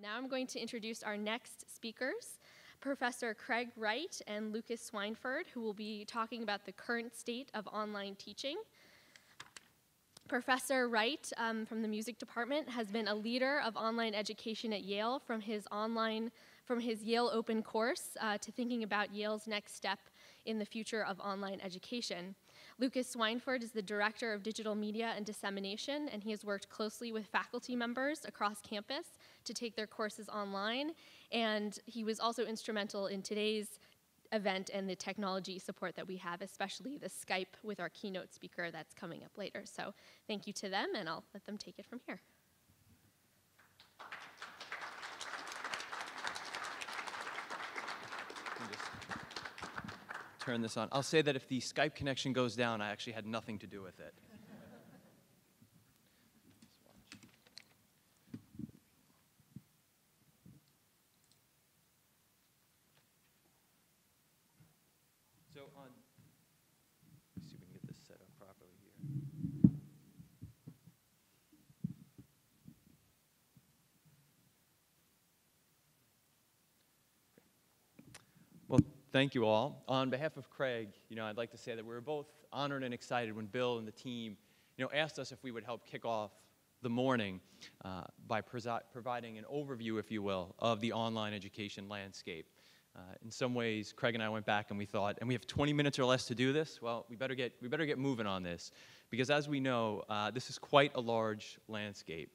Now I'm going to introduce our next speakers, Professor Craig Wright and Lucas Swineford, who will be talking about the current state of online teaching. Professor Wright from the music department has been a leader of online education at Yale from his Yale Open course to thinking about Yale's next step in the future of online education. Lucas Swineford is the Director of Digital Media and Dissemination, and he has worked closely with faculty members across campus to take their courses online, and he was also instrumental in today's event and the technology support that we have, especially the Skype with our keynote speaker that's coming up later. So thank you to them, and I'll let them take it from here. Turn this on. I'll say that if the Skype connection goes down, I actually had nothing to do with it. So let's see if we can get this set up properly here. Well, thank you all. On behalf of Craig, I'd like to say that we were both honored and excited when Bill and the team, asked us if we would help kick off the morning by providing an overview, if you will, of the online education landscape. In some ways, Craig and I went back and we thought, and we have 20 minutes or less to do this. Well, we better get moving on this, because as we know, this is quite a large landscape.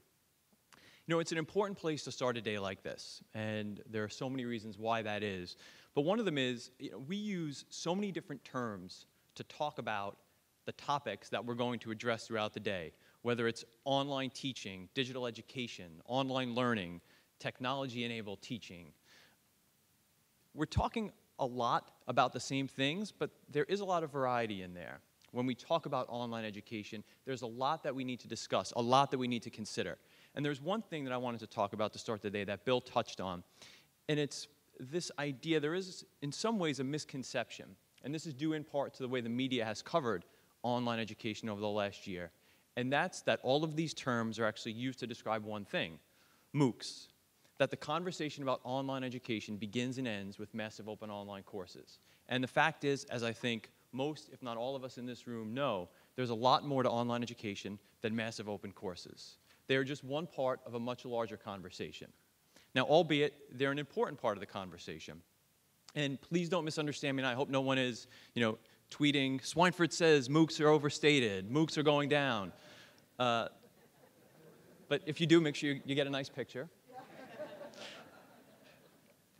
It's an important place to start a day like this, and there are so many reasons why that is. But one of them is, we use so many different terms to talk about the topics that we're going to address throughout the day, whether it's online teaching, digital education, online learning, technology-enabled teaching. We're talking a lot about the same things, but there is a lot of variety in there. When we talk about online education, there's a lot that we need to discuss, a lot that we need to consider. And there's one thing that I wanted to talk about to start the day that Bill touched on, and it's this idea. There is, in some ways, a misconception, and this is due in part to the way the media has covered online education over the last year, and that's that all of these terms are actually used to describe one thing, MOOCs, that the conversation about online education begins and ends with massive open online courses. And the fact is, as I think most, if not all of us in this room know, there's a lot more to online education than massive open courses. They are just one part of a much larger conversation. Now, albeit, they're an important part of the conversation. And please don't misunderstand me, and I hope no one is, tweeting, Swineford says MOOCs are overstated, MOOCs are going down. But if you do, make sure you get a nice picture.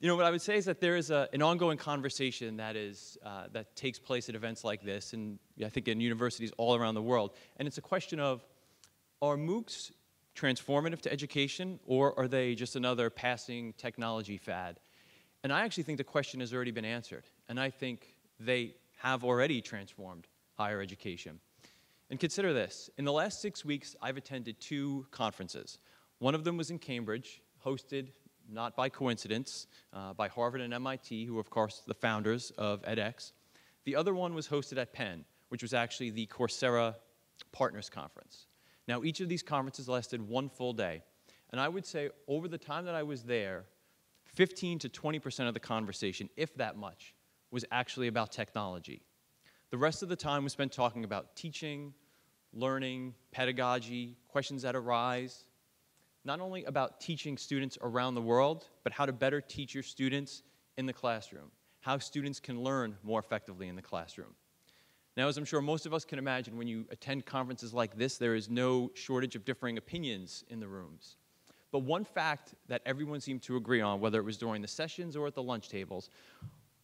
What I would say is that there is an ongoing conversation that takes place at events like this, and I think in universities all around the world. And it's a question of, are MOOCs transformative to education, or are they just another passing technology fad? And I actually think the question has already been answered, and I think they have already transformed higher education. And consider this. In the last 6 weeks, I've attended 2 conferences. One of them was in Cambridge, hosted, not by coincidence, by Harvard and MIT, who are, of course, the founders of edX. The other one was hosted at Penn, which was actually the Coursera Partners Conference. Now, each of these conferences lasted 1 full day. And I would say over the time that I was there, 15 to 20% of the conversation, if that much, was actually about technology. The rest of the time was spent talking about teaching, learning, pedagogy, questions that arise, not only about teaching students around the world, but how to better teach your students in the classroom, how students can learn more effectively in the classroom. Now, as I'm sure most of us can imagine, when you attend conferences like this, there is no shortage of differing opinions in the rooms. But one fact that everyone seemed to agree on, whether it was during the sessions or at the lunch tables,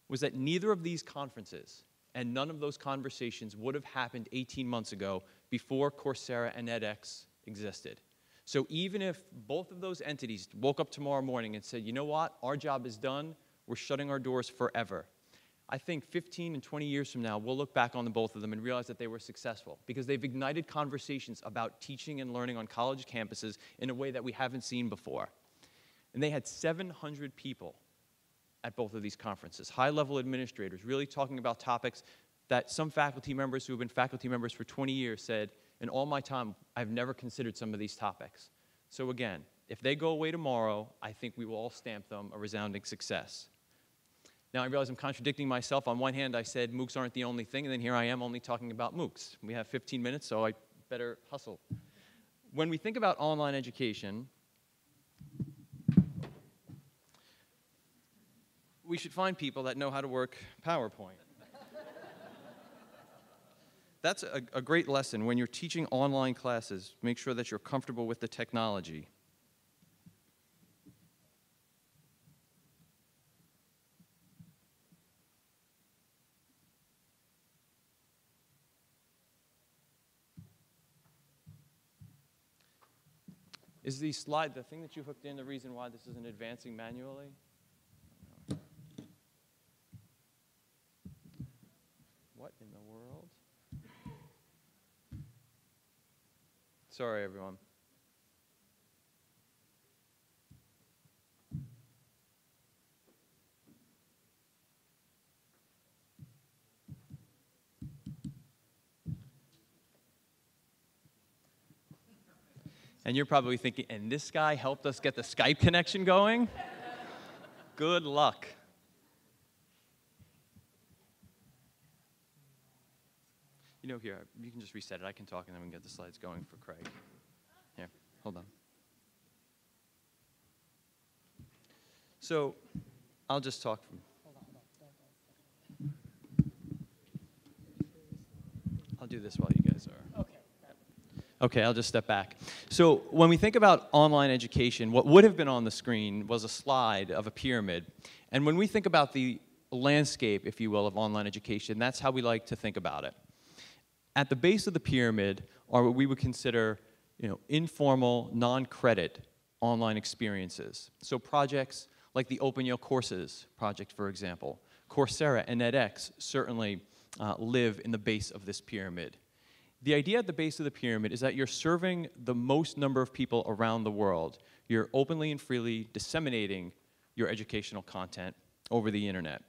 was that neither of these conferences and none of those conversations would have happened 18 months ago before Coursera and edX existed. So even if both of those entities woke up tomorrow morning and said, you know what, our job is done, we're shutting our doors forever, I think 15 and 20 years from now, we'll look back on the both of them and realize that they were successful because they've ignited conversations about teaching and learning on college campuses in a way that we haven't seen before. And they had 700 people at both of these conferences, high-level administrators, really talking about topics that some faculty members who have been faculty members for 20 years said, in all my time, I've never considered some of these topics. So again, If they go away tomorrow, I think we will all stamp them a resounding success. Now, I realize I'm contradicting myself. On one hand, I said MOOCs aren't the only thing, and then here I am only talking about MOOCs. We have 15 minutes, so I better hustle. When we think about online education, we should find people that know how to work PowerPoint. That's a great lesson. When you're teaching online classes, make sure that you're comfortable with the technology. Is the slide, the thing that you hooked in, the reason why this isn't advancing manually? What in the world? Sorry, everyone. And you're probably thinking, and this guy helped us get the Skype connection going? Good luck. You know, here, you can just reset it. I can talk, and then we can get the slides going for Craig. Here, hold on. So, I'll just talk from... I'll do this while you guys are... Okay. Okay, I'll just step back. So when we think about online education, what would have been on the screen was a slide of a pyramid. And when we think about the landscape, if you will, of online education, that's how we like to think about it. At the base of the pyramid are what we would consider, informal, non-credit online experiences. So projects like the Open Yale Courses project, for example. Coursera and edX certainly live in the base of this pyramid. The idea at the base of the pyramid is that you're serving the most number of people around the world. You're openly and freely disseminating your educational content over the internet.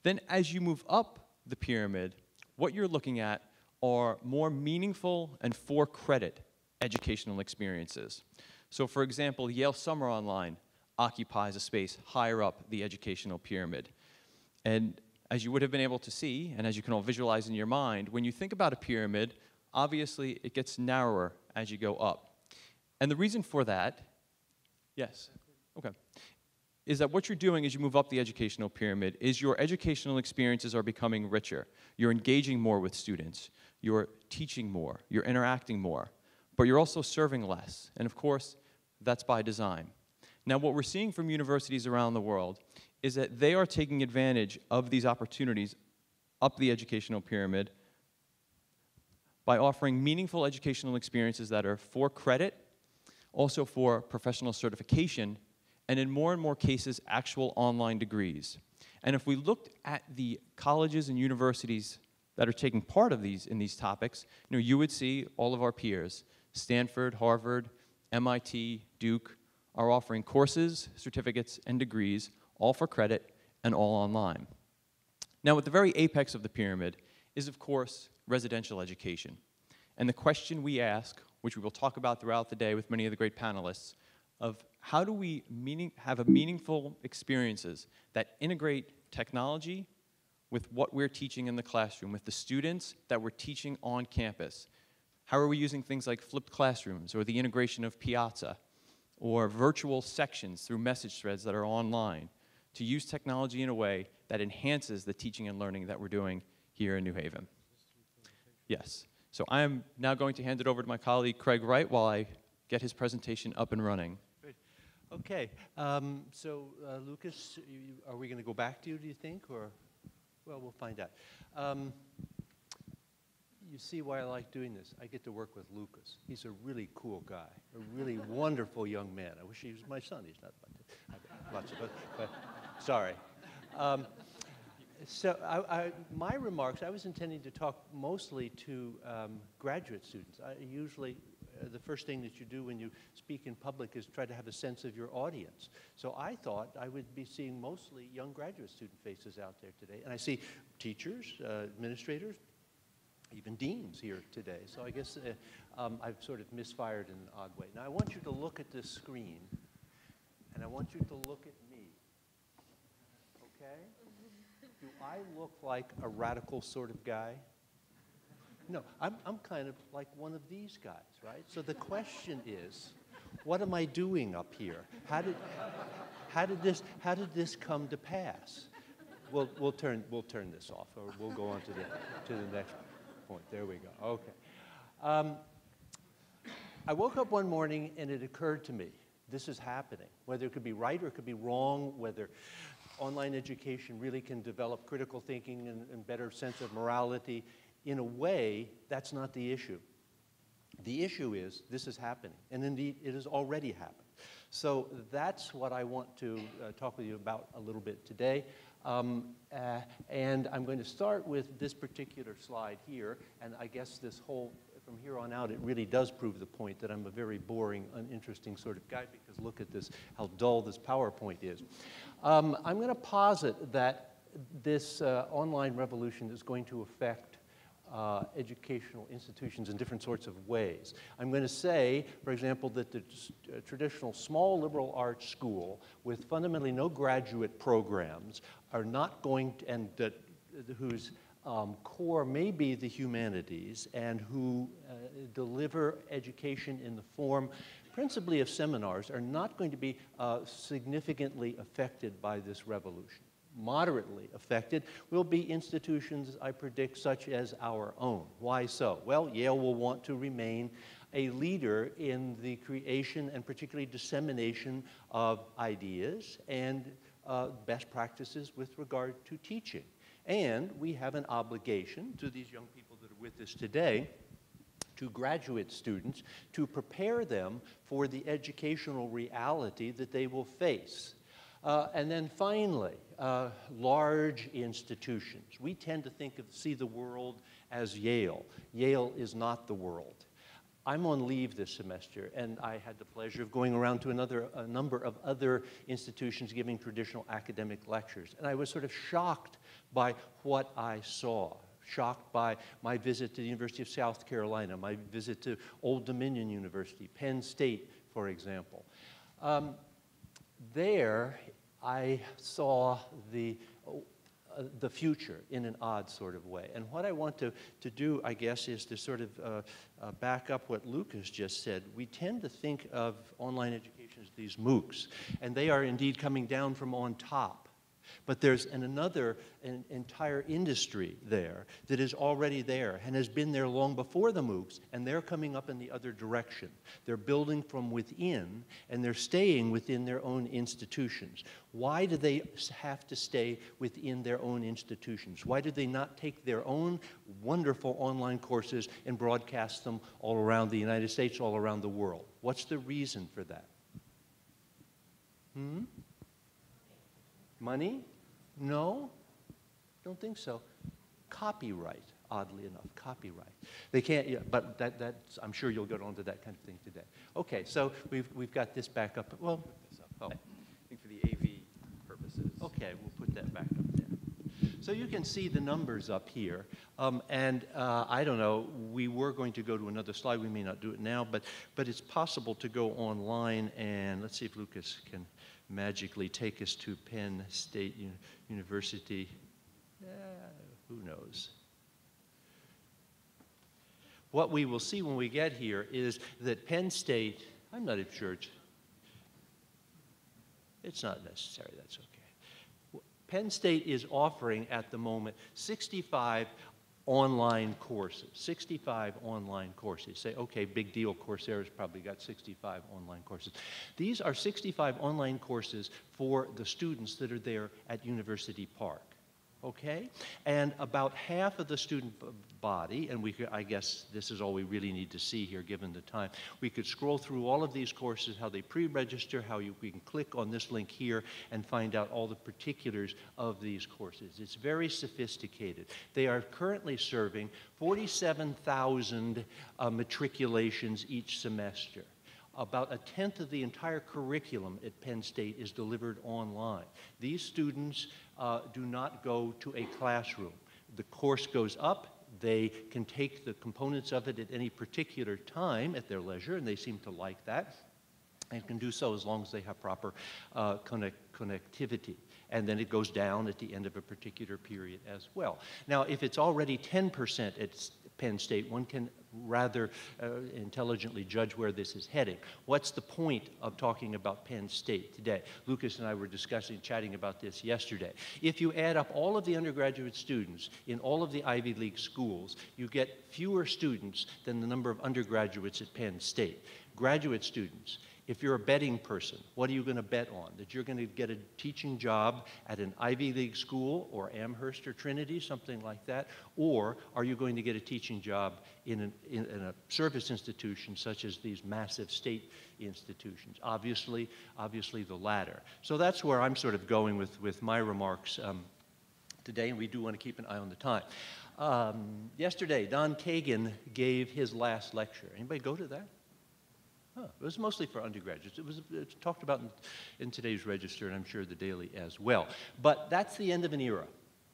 Then as you move up the pyramid, what you're looking at are more meaningful and for-credit educational experiences. So for example, Yale Summer Online occupies a space higher up the educational pyramid. And as you would have been able to see, and as you can all visualize in your mind, when you think about a pyramid, obviously it gets narrower as you go up. And the reason for that, yes, okay, is that what you're doing as you move up the educational pyramid is your educational experiences are becoming richer. You're engaging more with students. You're teaching more. You're interacting more. But you're also serving less. And of course, that's by design. Now, what we're seeing from universities around the world is that they are taking advantage of these opportunities up the educational pyramid by offering meaningful educational experiences that are for credit, also for professional certification, and in more cases, actual online degrees. And if we looked at the colleges and universities that are taking part of in these topics, you would see all of our peers, Stanford, Harvard, MIT, Duke, are offering courses, certificates, and degrees, all for credit and all online. Now, at the very apex of the pyramid is, of course, residential education. And the question we ask, which we will talk about throughout the day with many of the great panelists, of how do we have meaningful experiences that integrate technology with what we're teaching in the classroom, with the students that we're teaching on campus. How are we using things like flipped classrooms or the integration of Piazza or virtual sections through message threads that are online to use technology in a way that enhances the teaching and learning that we're doing here in New Haven? Yes. So I am now going to hand it over to my colleague Craig Wright while I get his presentation up and running. Great. Okay. Lucas, are we going to go back to you, do you think? Or, well, we'll find out. You see why I like doing this. I get to work with Lucas. He's a really cool guy, a really wonderful young man. I wish he was my son. He's not, but sorry. My remarks, I was intending to talk mostly to graduate students. Usually, the first thing that you do when you speak in public is try to have a sense of your audience. So I thought I would be seeing mostly young graduate student faces out there today. And I see teachers, administrators, even deans here today. So I guess I've sort of misfired in an odd way. Now I want you to look at this screen, and I want you to look at me. Okay? Do I look like a radical sort of guy? No, I'm kind of like one of these guys, right? So the question is, what am I doing up here? How did this come to pass? We'll turn this off, or we'll go on to the next point. There we go. Okay. I woke up one morning and it occurred to me, this is happening. Whether it could be right or it could be wrong, whether online education really can develop critical thinking and better sense of morality, in a way, that's not the issue. The issue is this is happening, and indeed it has already happened. So that's what I want to talk with you about a little bit today. And I'm going to start with this particular slide here, and I guess this whole, from here on out, it really does prove the point that I'm a very boring, uninteresting sort of guy, because look at this, how dull this PowerPoint is. I'm going to posit that this online revolution is going to affect educational institutions in different sorts of ways. I'm going to say, for example, that the traditional small liberal arts school with fundamentally no graduate programs are not going to, and that whose core may be the humanities and who deliver education in the form principally of seminars are not going to be significantly affected by this revolution. Moderately affected will be institutions, I predict, such as our own. Why so? Well, Yale will want to remain a leader in the creation and particularly dissemination of ideas and best practices with regard to teaching. And we have an obligation to these young people that are with us today, to graduate students, to prepare them for the educational reality that they will face. And then finally, large institutions. We tend to see the world as Yale. Yale is not the world. I'm on leave this semester, and I had the pleasure of going around to a number of other institutions giving traditional academic lectures. And I was sort of shocked by what I saw. Shocked by my visit to the University of South Carolina, my visit to Old Dominion University, Penn State, for example. There, I saw the future in an odd sort of way. And what I want to do, I guess, is to sort of back up what Lucas just said. We tend to think of online education as these MOOCs, and they are indeed coming down from on top. But there's an entire industry there that is already there and has been there long before the MOOCs, and they're coming up in the other direction. They're building from within, and they're staying within their own institutions. Why do they have to stay within their own institutions? Why do they not take their own wonderful online courses and broadcast them all around the United States, all around the world? What's the reason for that? Money? No, don't think so. Copyright, oddly enough, copyright. They can't, yeah, but that's, I'm sure you'll get onto that kind of thing today. Okay, so we've got this back up. Well, put this up. Oh. I think for the AV purposes. Okay, we'll put that back up there. So you can see the numbers up here. I don't know, we were going to go to another slide. We may not do it now, but it's possible to go online and let's see if Lucas can magically take us to Penn State University. Who knows? What we will see when we get here is that Penn State, I'm not even sure it's not necessary, that's okay. Penn State is offering at the moment 65 online courses, 65 online courses. Say, okay, big deal, Coursera's probably got 65 online courses. These are 65 online courses for the students that are there at University Park. Okay? And about half of the student body, and I guess this is all we really need to see here given the time, we could scroll through all of these courses, how they pre-register, we can click on this link here and find out all the particulars of these courses. It's very sophisticated. They are currently serving 47,000 matriculations each semester. About 1/10 of the entire curriculum at Penn State is delivered online. These students do not go to a classroom. The course goes up, They can take the components of it at any particular time at their leisure, and they seem to like that, and can do so as long as they have proper connectivity. And then it goes down at the end of a particular period as well. Now, if it's already 10% at Penn State, one can rather intelligently judge where this is heading. What's the point of talking about Penn State today? Lucas and I were chatting about this yesterday. If you add up all of the undergraduate students in all of the Ivy League schools, you get fewer students than the number of undergraduates at Penn State. Graduate students, if you're a betting person, what are you going to bet on? That you're going to get a teaching job at an Ivy League school or Amherst or Trinity, something like that? Or are you going to get a teaching job in a service institution such as these massive state institutions? Obviously the latter. So that's where I'm sort of going with my remarks today, and we do want to keep an eye on the time. Yesterday, Don Kagan gave his last lecture. Anybody go to that? It was mostly for undergraduates. It's talked about in today's Register, and I'm sure the Daily as well. But that's the end of an era.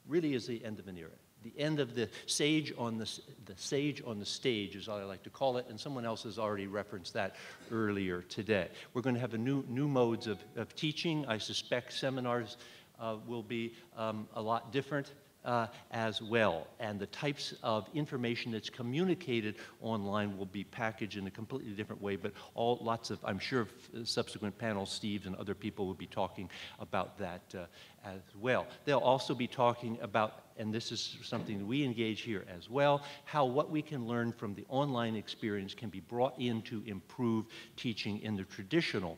Really is the end of an era. The end of the sage on the stage is what I like to call it, and someone else has already referenced that earlier today. We're going to have a new modes of teaching. I suspect seminars will be a lot different. As well, and the types of information that's communicated online will be packaged in a completely different way, but lots of, I'm sure, subsequent panels, Steve and other people will be talking about that as well. They'll also be talking about, and this is something that we engage here as well, how what we can learn from the online experience can be brought in to improve teaching in the traditional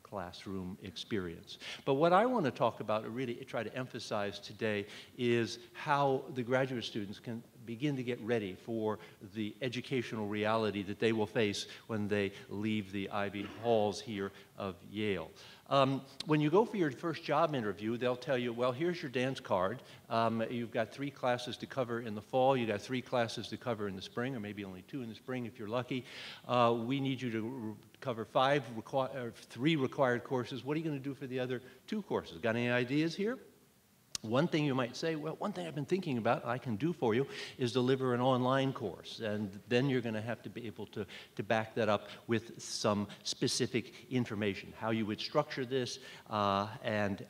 classroom experience. But what I want to talk about, or really try to emphasize today, is how the graduate students can begin to get ready for the educational reality that they will face when they leave the Ivy halls here of Yale. When you go for your first job interview, they'll tell you, well, here's your dance card. You've got 3 classes to cover in the fall. You've got 3 classes to cover in the spring, or maybe only 2 in the spring if you're lucky. We need you to cover 3 required courses. What are you going to do for the other 2 courses? Got any ideas here? One thing you might say, well, one thing I've been thinking about I can do for you is deliver an online course. And then you're going to have to be able to back that up with some specific information, how you would structure this, and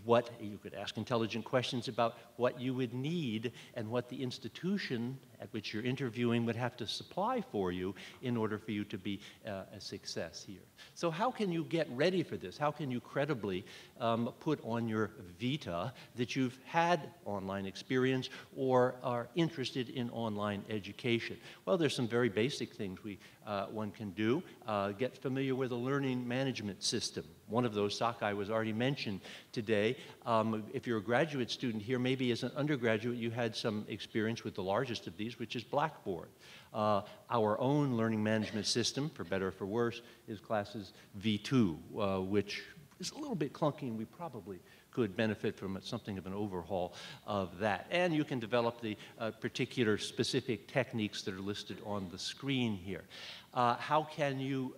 what you could ask intelligent questions about what you would need and what the institution at which you're interviewing would have to supply for you in order for you to be a success here. So how can you get ready for this? How can you credibly put on your vita that you've had online experience or are interested in online education? Well, there's some very basic things one can do. Get familiar with a learning management system. One of those, Sakai, was already mentioned today. If you're a graduate student here, maybe as an undergraduate you had some experience with the largest of these, which is Blackboard. Our own learning management system, for better or for worse, is Classes V2, which is a little bit clunky, and we probably could benefit from something of an overhaul of that. And you can develop the particular specific techniques that are listed on the screen here. How can you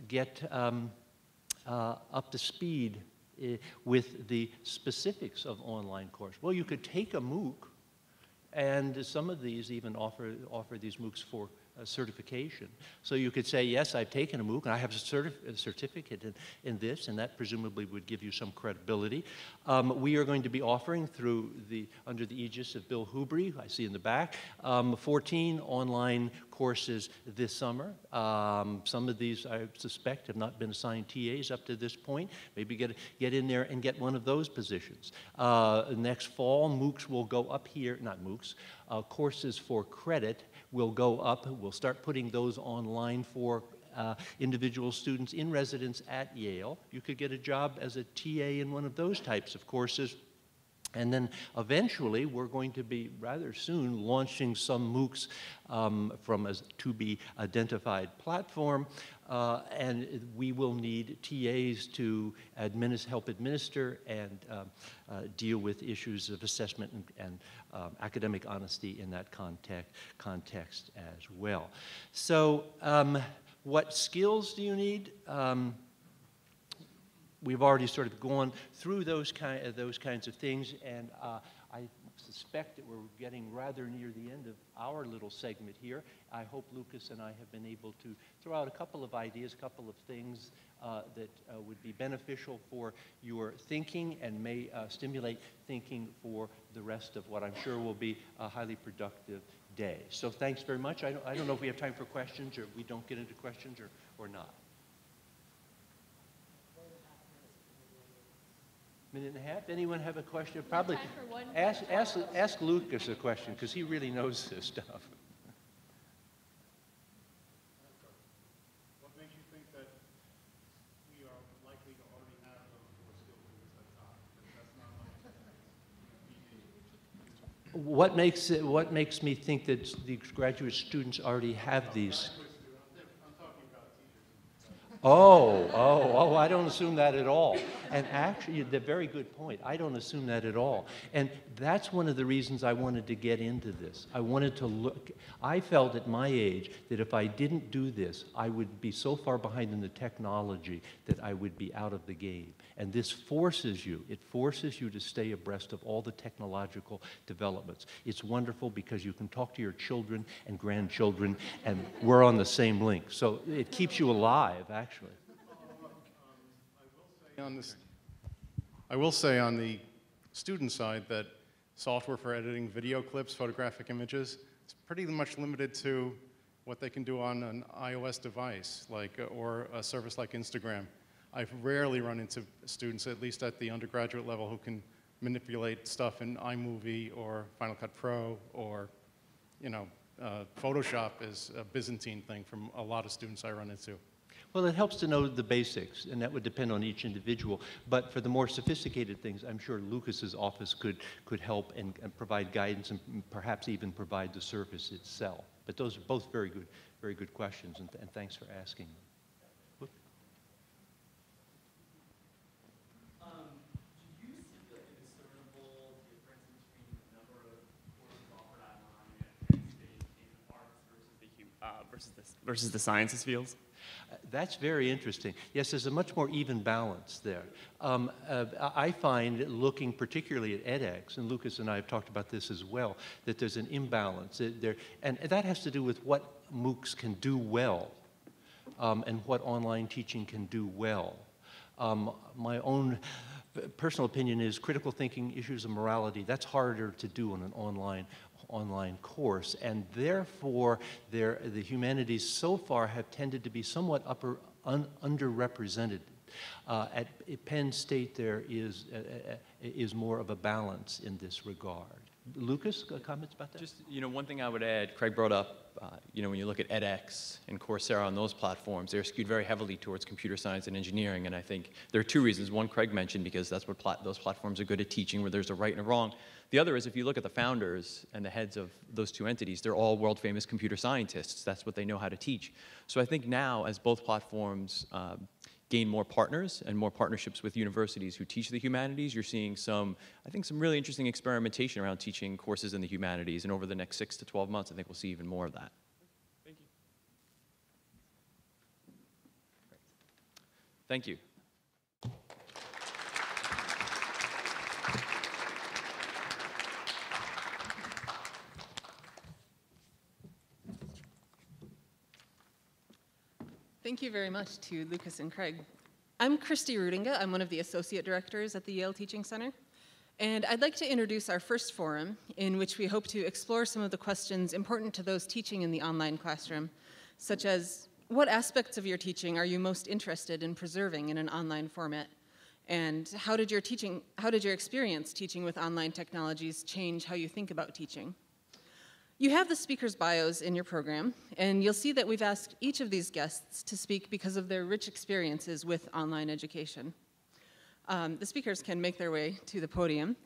get up to speed with the specifics of online course? Well, you could take a MOOC, and some of these even offer these MOOCs for certification. So you could say, yes, I've taken a MOOC, and I have a certificate in this, and that presumably would give you some credibility. We are going to be offering under the aegis of Bill Hubry, I see in the back, 14 online courses this summer. Some of these, I suspect, have not been assigned TAs up to this point. Maybe get in there and get one of those positions. Next fall, MOOCs will go up here, not MOOCs, courses for credit will go up. We'll start putting those online for individual students in residence at Yale. You could get a job as a TA in one of those types of courses. And then eventually, we're going to be rather soon launching some MOOCs from a to-be-identified platform, and we will need TAs to help administer and deal with issues of assessment and academic honesty in that context as well. So what skills do you need? We've already sort of gone through those kinds of things, and I suspect that we're getting rather near the end of our little segment here. I hope Lucas and I have been able to throw out a couple of ideas, a couple of things that would be beneficial for your thinking and may stimulate thinking for the rest of what I'm sure will be a highly productive day. So thanks very much. I don't know if we have time for questions, or if we don't get into questions, or not. Minute and a half. Anyone have a question? Probably ask Lucas a question, because he really knows this stuff. What makes you think that we are likely to already have those four skills at the top? That's not like What makes me think that the graduate students already have these? I'm talking about teachers. Oh, I don't assume that at all. And actually, the very good point. I don't assume that at all. And that's one of the reasons I wanted to get into this. I wanted to look. I felt at my age that if I didn't do this, I would be so far behind in the technology that I would be out of the game. And this forces you. It forces you to stay abreast of all the technological developments. It's wonderful because you can talk to your children and grandchildren, and we're on the same link. So it keeps you alive, actually. I will say on the student side that software for editing video clips, photographic images, it's pretty much limited to what they can do on an iOS device, or a service like Instagram. I've rarely run into students, at least at the undergraduate level, who can manipulate stuff in iMovie or Final Cut Pro, or, Photoshop is a Byzantine thing from a lot of students I run into. Well, it helps to know the basics, and that would depend on each individual. But for the more sophisticated things, I'm sure Lucas's office could help and provide guidance, and perhaps even provide the service itself. But those are both very good questions, and thanks for asking them. Do you see a discernible difference between the number of courses offered online at Penn State in arts versus the sciences fields? That's very interesting. Yes, there's a much more even balance there. I find, looking particularly at edX, and Lucas and I have talked about this as well, that there's an imbalance there, and that has to do with what MOOCs can do well, and what online teaching can do well. My own personal opinion is critical thinking, issues of morality, that's harder to do on an online course, and therefore the humanities so far have tended to be somewhat underrepresented. At Penn State there is more of a balance in this regard. Lucas, comments about that? Just, one thing I would add, Craig brought up, when you look at edX and Coursera on those platforms, they're skewed very heavily towards computer science and engineering, and I think there are two reasons. One, Craig mentioned, because that's what those platforms are good at teaching, where there's a right and a wrong. The other is, if you look at the founders and the heads of those two entities, they're all world-famous computer scientists. That's what they know how to teach. So I think now, as both platforms gain more partners and more partnerships with universities who teach the humanities, you're seeing some really interesting experimentation around teaching courses in the humanities. And over the next 6 to 12 months, I think we'll see even more of that. Thank you. Thank you. Thank you very much to Lucas and Craig. I'm Christy Rudinga. I'm one of the associate directors at the Yale Teaching Center. And I'd like to introduce our first forum, in which we hope to explore some of the questions important to those teaching in the online classroom, such as, what aspects of your teaching are you most interested in preserving in an online format? And how did your experience teaching with online technologies change how you think about teaching? You have the speakers' bios in your program, and you'll see that we've asked each of these guests to speak because of their rich experiences with online education. The speakers can make their way to the podium.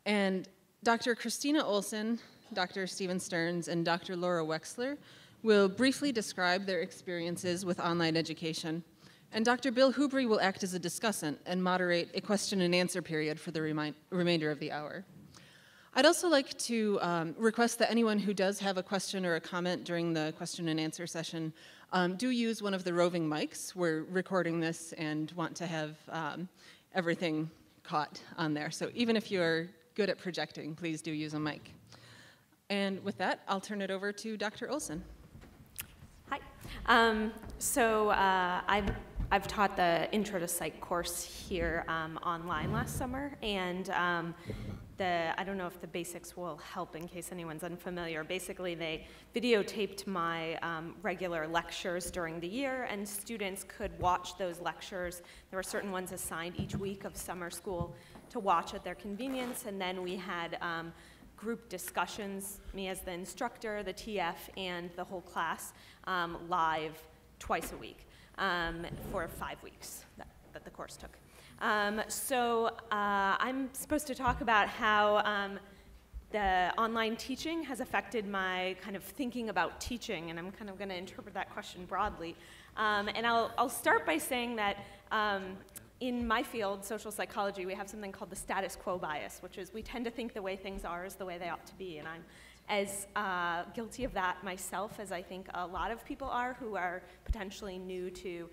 And Dr. Christina Olson, Dr. Stephen Stearns, and Dr. Laura Wexler will briefly describe their experiences with online education. And Dr. Bill Hubry will act as a discussant and moderate a question and answer period for the remainder of the hour. I'd also like to request that anyone who does have a question or a comment during the question and answer session do use one of the roving mics. We're recording this and want to have everything caught on there. So even if you're good at projecting, please do use a mic. And with that, I'll turn it over to Dr. Olson. Hi. I've taught the Intro to Psych course here online last summer, and I don't know if the basics will help in case anyone's unfamiliar. Basically, they videotaped my regular lectures during the year, and students could watch those lectures. There were certain ones assigned each week of summer school to watch at their convenience, and then we had group discussions, me as the instructor, the TF, and the whole class live twice a week for 5 weeks that the course took. I'm supposed to talk about how the online teaching has affected my kind of thinking about teaching, and I'm kind of going to interpret that question broadly. And I'll start by saying that in my field, social psychology, we have something called the status quo bias, which is we tend to think the way things are is the way they ought to be, and I'm as guilty of that myself as I think a lot of people are who are potentially new to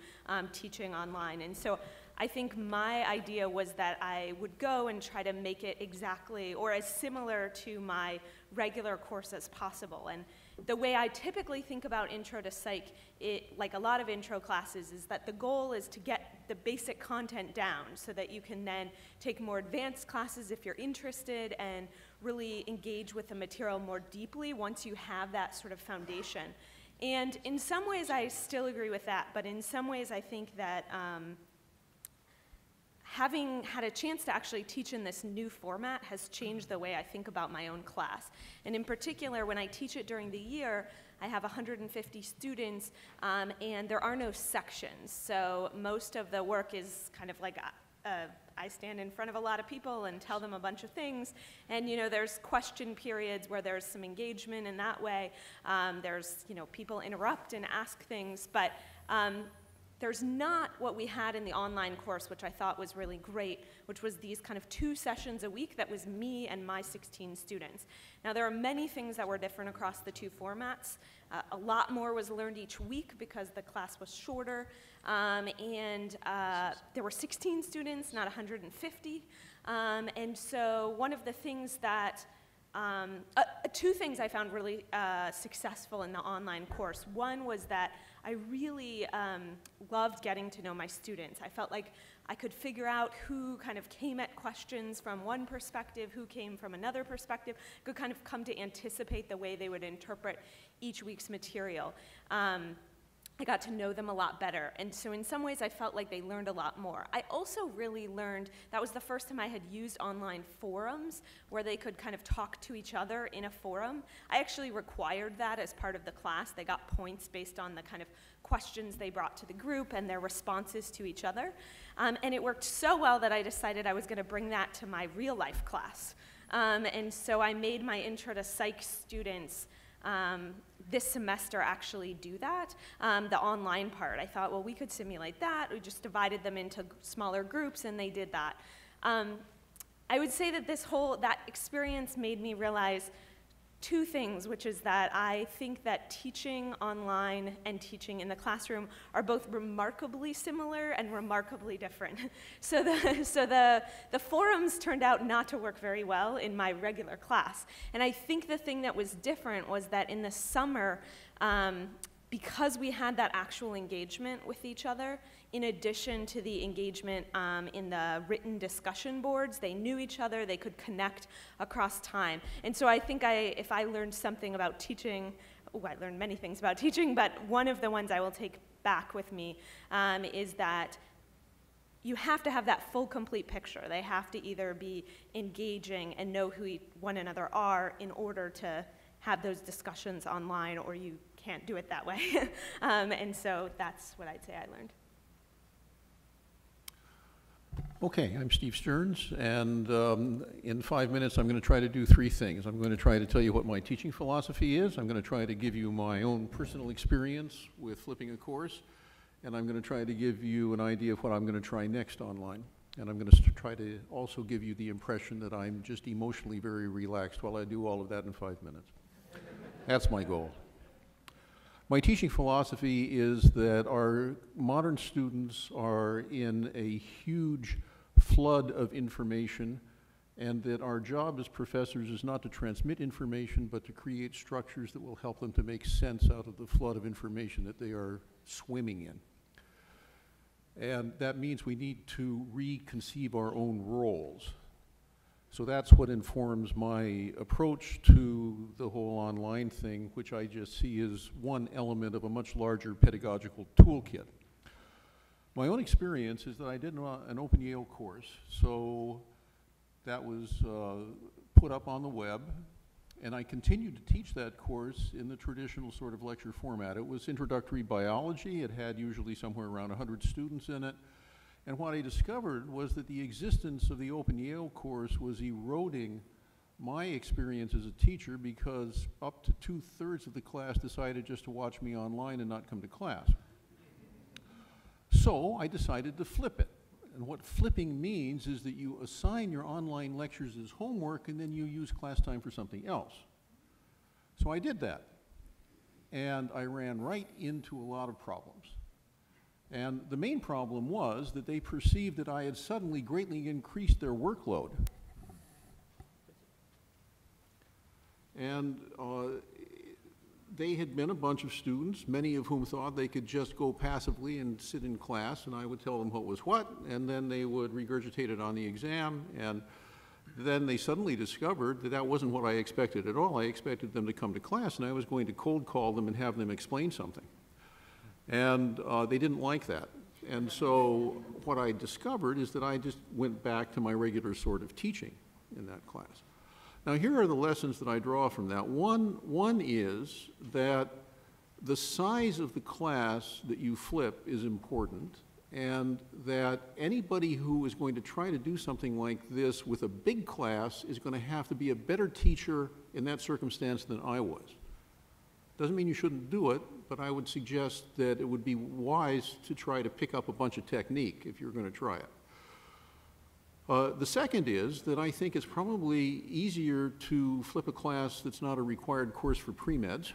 teaching online. And so I think my idea was that I would go and try to make it exactly or as similar to my regular course as possible. And the way I typically think about Intro to Psych, like a lot of intro classes, is that the goal is to get the basic content down so that you can then take more advanced classes if you're interested and really engage with the material more deeply once you have that sort of foundation. And in some ways I still agree with that, but in some ways I think that having had a chance to actually teach in this new format has changed the way I think about my own class. And in particular, when I teach it during the year, I have 150 students, and there are no sections. So most of the work is kind of like I stand in front of a lot of people and tell them a bunch of things. And there's question periods where there's some engagement in that way. There's people interrupt and ask things, but there's not what we had in the online course, which I thought was really great, which was these kind of 2 sessions a week that was me and my 16 students. Now, there are many things that were different across the 2 formats. A lot more was learned each week because the class was shorter, and there were 16 students, not 150. And so one of the things that 2 things I found really successful in the online course. One was that I really loved getting to know my students. I felt like I could figure out who kind of came at questions from one perspective, who came from another perspective, could kind of come to anticipate the way they would interpret each week's material. I got to know them a lot better, and so in some ways I felt like they learned a lot more. I also really learned, that was the first time I had used online forums where they could kind of talk to each other in a forum. I actually required that as part of the class. They got points based on the kind of questions they brought to the group and their responses to each other. And it worked so well that I decided I was going to bring that to my real life class. And so I made my Intro to Psych students this semester actually do that, the online part. I thought, well, we could simulate that. We just divided them into smaller groups, and they did that. I would say that that experience made me realize 2 things, which is that I think that teaching online and teaching in the classroom are both remarkably similar and remarkably different. So the forums turned out not to work very well in my regular class. And I think the thing that was different was that in the summer, because we had that actual engagement with each other, in addition to the engagement in the written discussion boards, they knew each other, they could connect across time. And so I think if I learned something about teaching, I learned many things about teaching, but one of the ones I will take back with me is that you have to have that full, complete picture. They have to either be engaging and know who one another are in order to have those discussions online, or you can't do it that way. And so that's what I'd say I learned. Okay, I'm Steve Stearns, and in 5 minutes I'm going to try to do 3 things. I'm going to try to tell you what my teaching philosophy is, I'm going to try to give you my own personal experience with flipping a course, and I'm going to try to give you an idea of what I'm going to try next online. And I'm going to try to also give you the impression that I'm just emotionally very relaxed while I do all of that in 5 minutes. That's my goal. My teaching philosophy is that our modern students are in a huge flood of information, and that our job as professors is not to transmit information, but to create structures that will help them to make sense out of the flood of information that they are swimming in. And that means we need to reconceive our own roles. So that's what informs my approach to the whole online thing, which I just see as one element of a much larger pedagogical toolkit. My own experience is that I did an Open Yale course, so that was put up on the web, and I continued to teach that course in the traditional sort of lecture format. It was introductory biology. It had usually somewhere around 100 students in it. And what I discovered was that the existence of the Open Yale course was eroding my experience as a teacher, because up to 2/3 of the class decided just to watch me online and not come to class. So I decided to flip it. And what flipping means is that you assign your online lectures as homework and then you use class time for something else. So I did that. And I ran right into a lot of problems. And the main problem was that they perceived that I had suddenly greatly increased their workload. And they had been a bunch of students, many of whom thought they could just go passively and sit in class, and I would tell them what was what, and then they would regurgitate it on the exam, and then they suddenly discovered that that wasn't what I expected at all. I expected them to come to class, and I was going to cold call them and have them explain something. And they didn't like that. And so what I discovered is that I just went back to my regular sort of teaching in that class. Now, here are the lessons that I draw from that. One is that the size of the class that you flip is important, and that anybody who is going to try to do something like this with a big class is going to have to be a better teacher in that circumstance than I was. Doesn't mean you shouldn't do it, but I would suggest that it would be wise to try to pick up a bunch of technique if you're going to try it. The second is that I think it's probably easier to flip a class that's not a required course for pre-meds.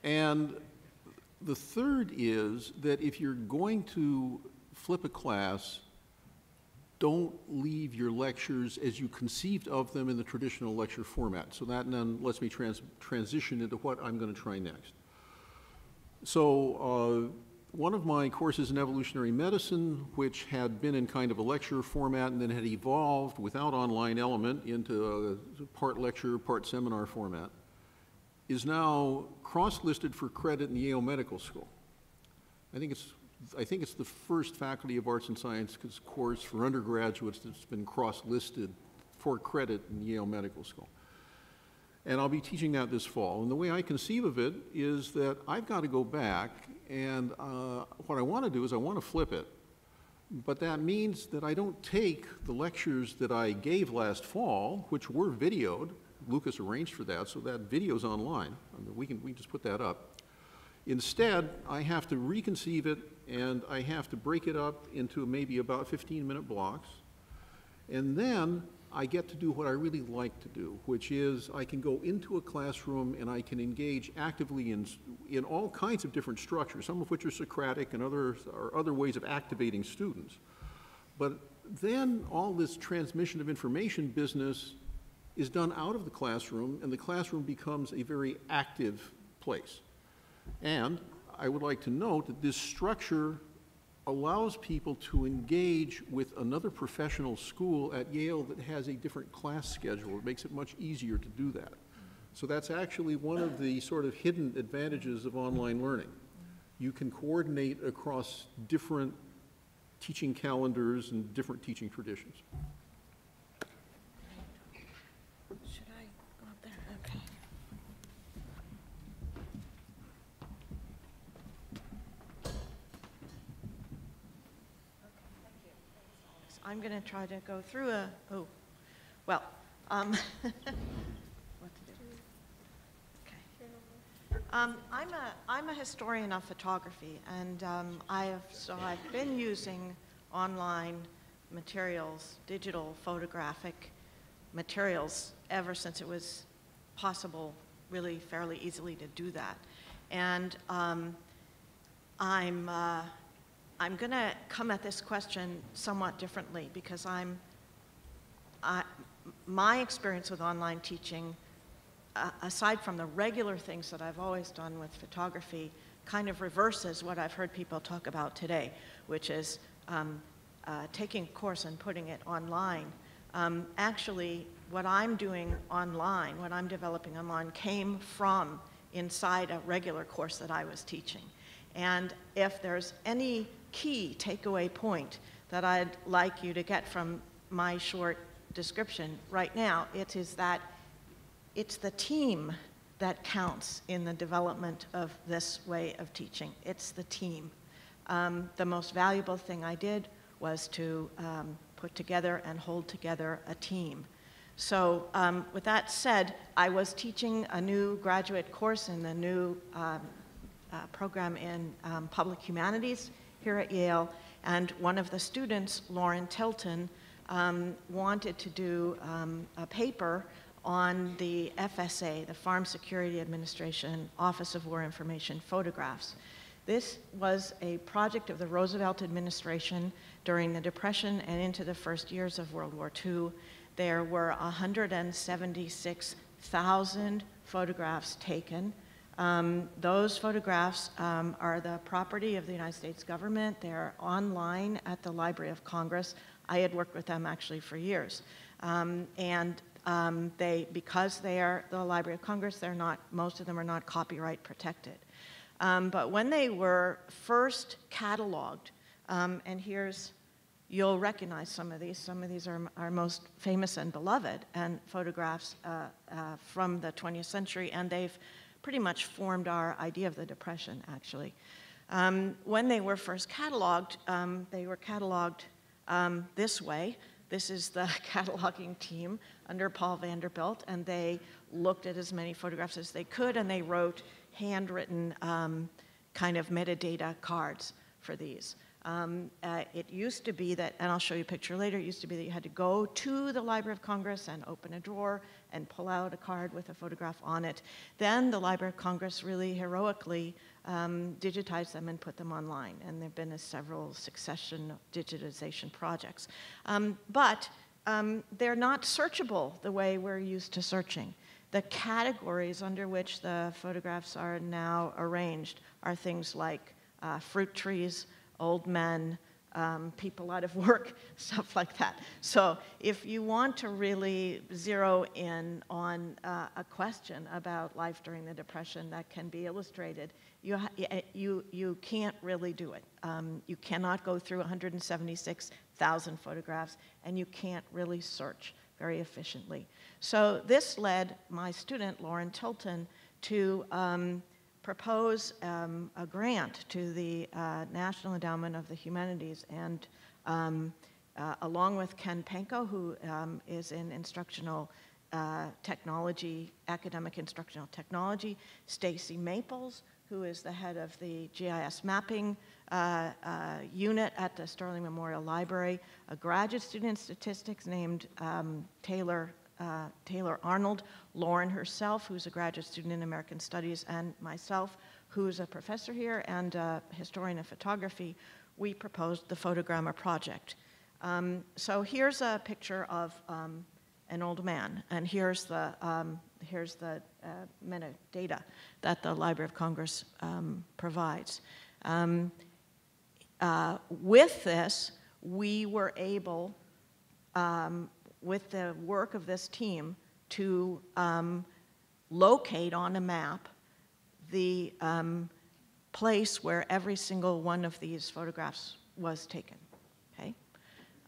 And the third is that if you're going to flip a class, don't leave your lectures as you conceived of them in the traditional lecture format. So that then lets me transition into what I'm going to try next. So one of my courses in evolutionary medicine, which had been in kind of a lecture format and then had evolved without online element into a part lecture, part seminar format, is now cross-listed for credit in the Yale Medical School. I think it's the first Faculty of Arts and Sciences course for undergraduates that's been cross-listed for credit in Yale Medical School. And I'll be teaching that this fall. And the way I conceive of it is that I've got to go back, and what I want to do is I want to flip it. But that means that I don't take the lectures that I gave last fall, which were videoed. Lucas arranged for that, so that video's online. I mean, we can just put that up. Instead, I have to reconceive it, and I have to break it up into maybe about 15-minute blocks. And then I get to do what I really like to do, which is I can go into a classroom and I can engage actively in all kinds of different structures, some of which are Socratic and others are other ways of activating students. But then all this transmission of information business is done out of the classroom, and the classroom becomes a very active place. And I would like to note that this structure allows people to engage with another professional school at Yale that has a different class schedule. It makes it much easier to do that. So that's actually one of the sort of hidden advantages of online learning. You can coordinate across different teaching calendars and different teaching traditions. Should I go up there? Okay. I'm going to try to go through what to do. Okay. I'm a historian of photography, and I've been using online materials, digital photographic materials, ever since it was possible, really fairly easily to do that. And I'm going to come at this question somewhat differently because my experience with online teaching, aside from the regular things that I've always done with photography, kind of reverses what I've heard people talk about today, which is taking a course and putting it online. Actually, what I'm doing online, what I'm developing online, came from inside a regular course that I was teaching. And if there's any key takeaway point that I'd like you to get from my short description right now, it is that it's the team that counts in the development of this way of teaching. It's the team. The most valuable thing I did was to put together and hold together a team. So with that said, I was teaching a new graduate course in the new program in public humanities here at Yale, and one of the students, Lauren Tilton, wanted to do a paper on the FSA, the Farm Security Administration Office of War Information photographs. This was a project of the Roosevelt administration during the Depression and into the first years of World War II. There were 176,000 photographs taken. Those photographs are the property of the United States government. They're online at the Library of Congress. I had worked with them actually for years. Because they are the Library of Congress, most of them are not copyright protected. But when they were first cataloged, and you'll recognize some of these are our most famous and beloved and photographs from the 20th century, and they've pretty much formed our idea of the Depression, actually. When they were first cataloged, this way. This is the cataloging team under Paul Vanderbilt, and they looked at as many photographs as they could, and they wrote handwritten kind of metadata cards for these. It used to be that, and I'll show you a picture later, it used to be that you had to go to the Library of Congress and open a drawer and pull out a card with a photograph on it. Then the Library of Congress really heroically digitized them and put them online, and there have been several succession digitization projects. But they're not searchable the way we're used to searching. The categories under which the photographs are now arranged are things like fruit trees, old men, people out of work, stuff like that. So if you want to really zero in on a question about life during the Depression that can be illustrated, you can't really do it. You cannot go through 176,000 photographs, and you can't really search very efficiently. So this led my student, Lauren Tilton, to propose a grant to the National Endowment of the Humanities, and along with Ken Pankow, who is in instructional technology, academic instructional technology, Stacy Maples, who is the head of the GIS mapping unit at the Sterling Memorial Library, a graduate student in statistics named Taylor Arnold, Lauren herself, who's a graduate student in American Studies, and myself, who's a professor here and a historian of photography. We proposed the Photogrammer project. So here's a picture of an old man, and here's the metadata that the Library of Congress provides. With this, we were able, with the work of this team, to locate on a map the place where every single one of these photographs was taken. Okay.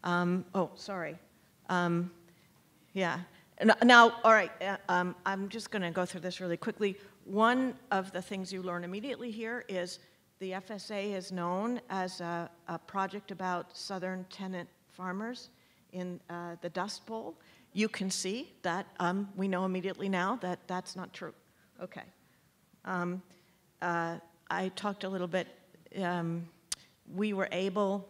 Oh, sorry. Yeah. Now, all right. I'm just going to go through this really quickly. One of the things you learn immediately here is the FSA is known as a project about southern tenant farmers in the Dust Bowl. You can see that we know immediately now that that's not true. Okay. I talked a little bit. We were able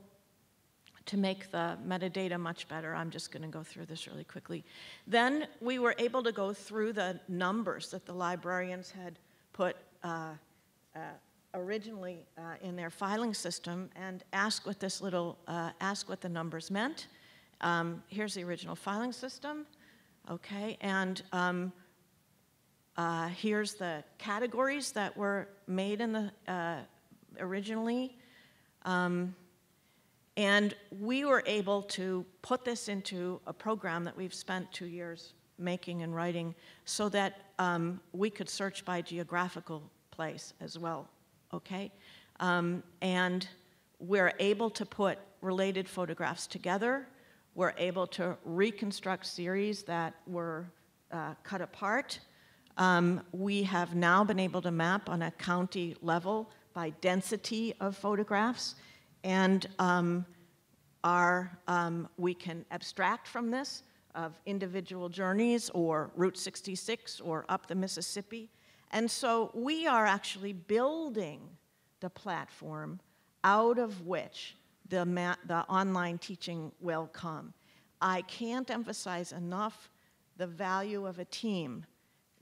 to make the metadata much better. I'm just going to go through this really quickly. Then we were able to go through the numbers that the librarians had put originally in their filing system and ask what this little, ask what the numbers meant. Here's the original filing system, okay, and here's the categories that were made in the originally. And we were able to put this into a program that we've spent 2 years making and writing so that we could search by geographical place as well, okay? And we're able to put related photographs together. We're able to reconstruct series that were cut apart. We have now been able to map on a county level by density of photographs, and we can abstract from this of individual journeys or Route 66 or up the Mississippi. And so we are actually building the platform out of which the online teaching will come. I can't emphasize enough the value of a team.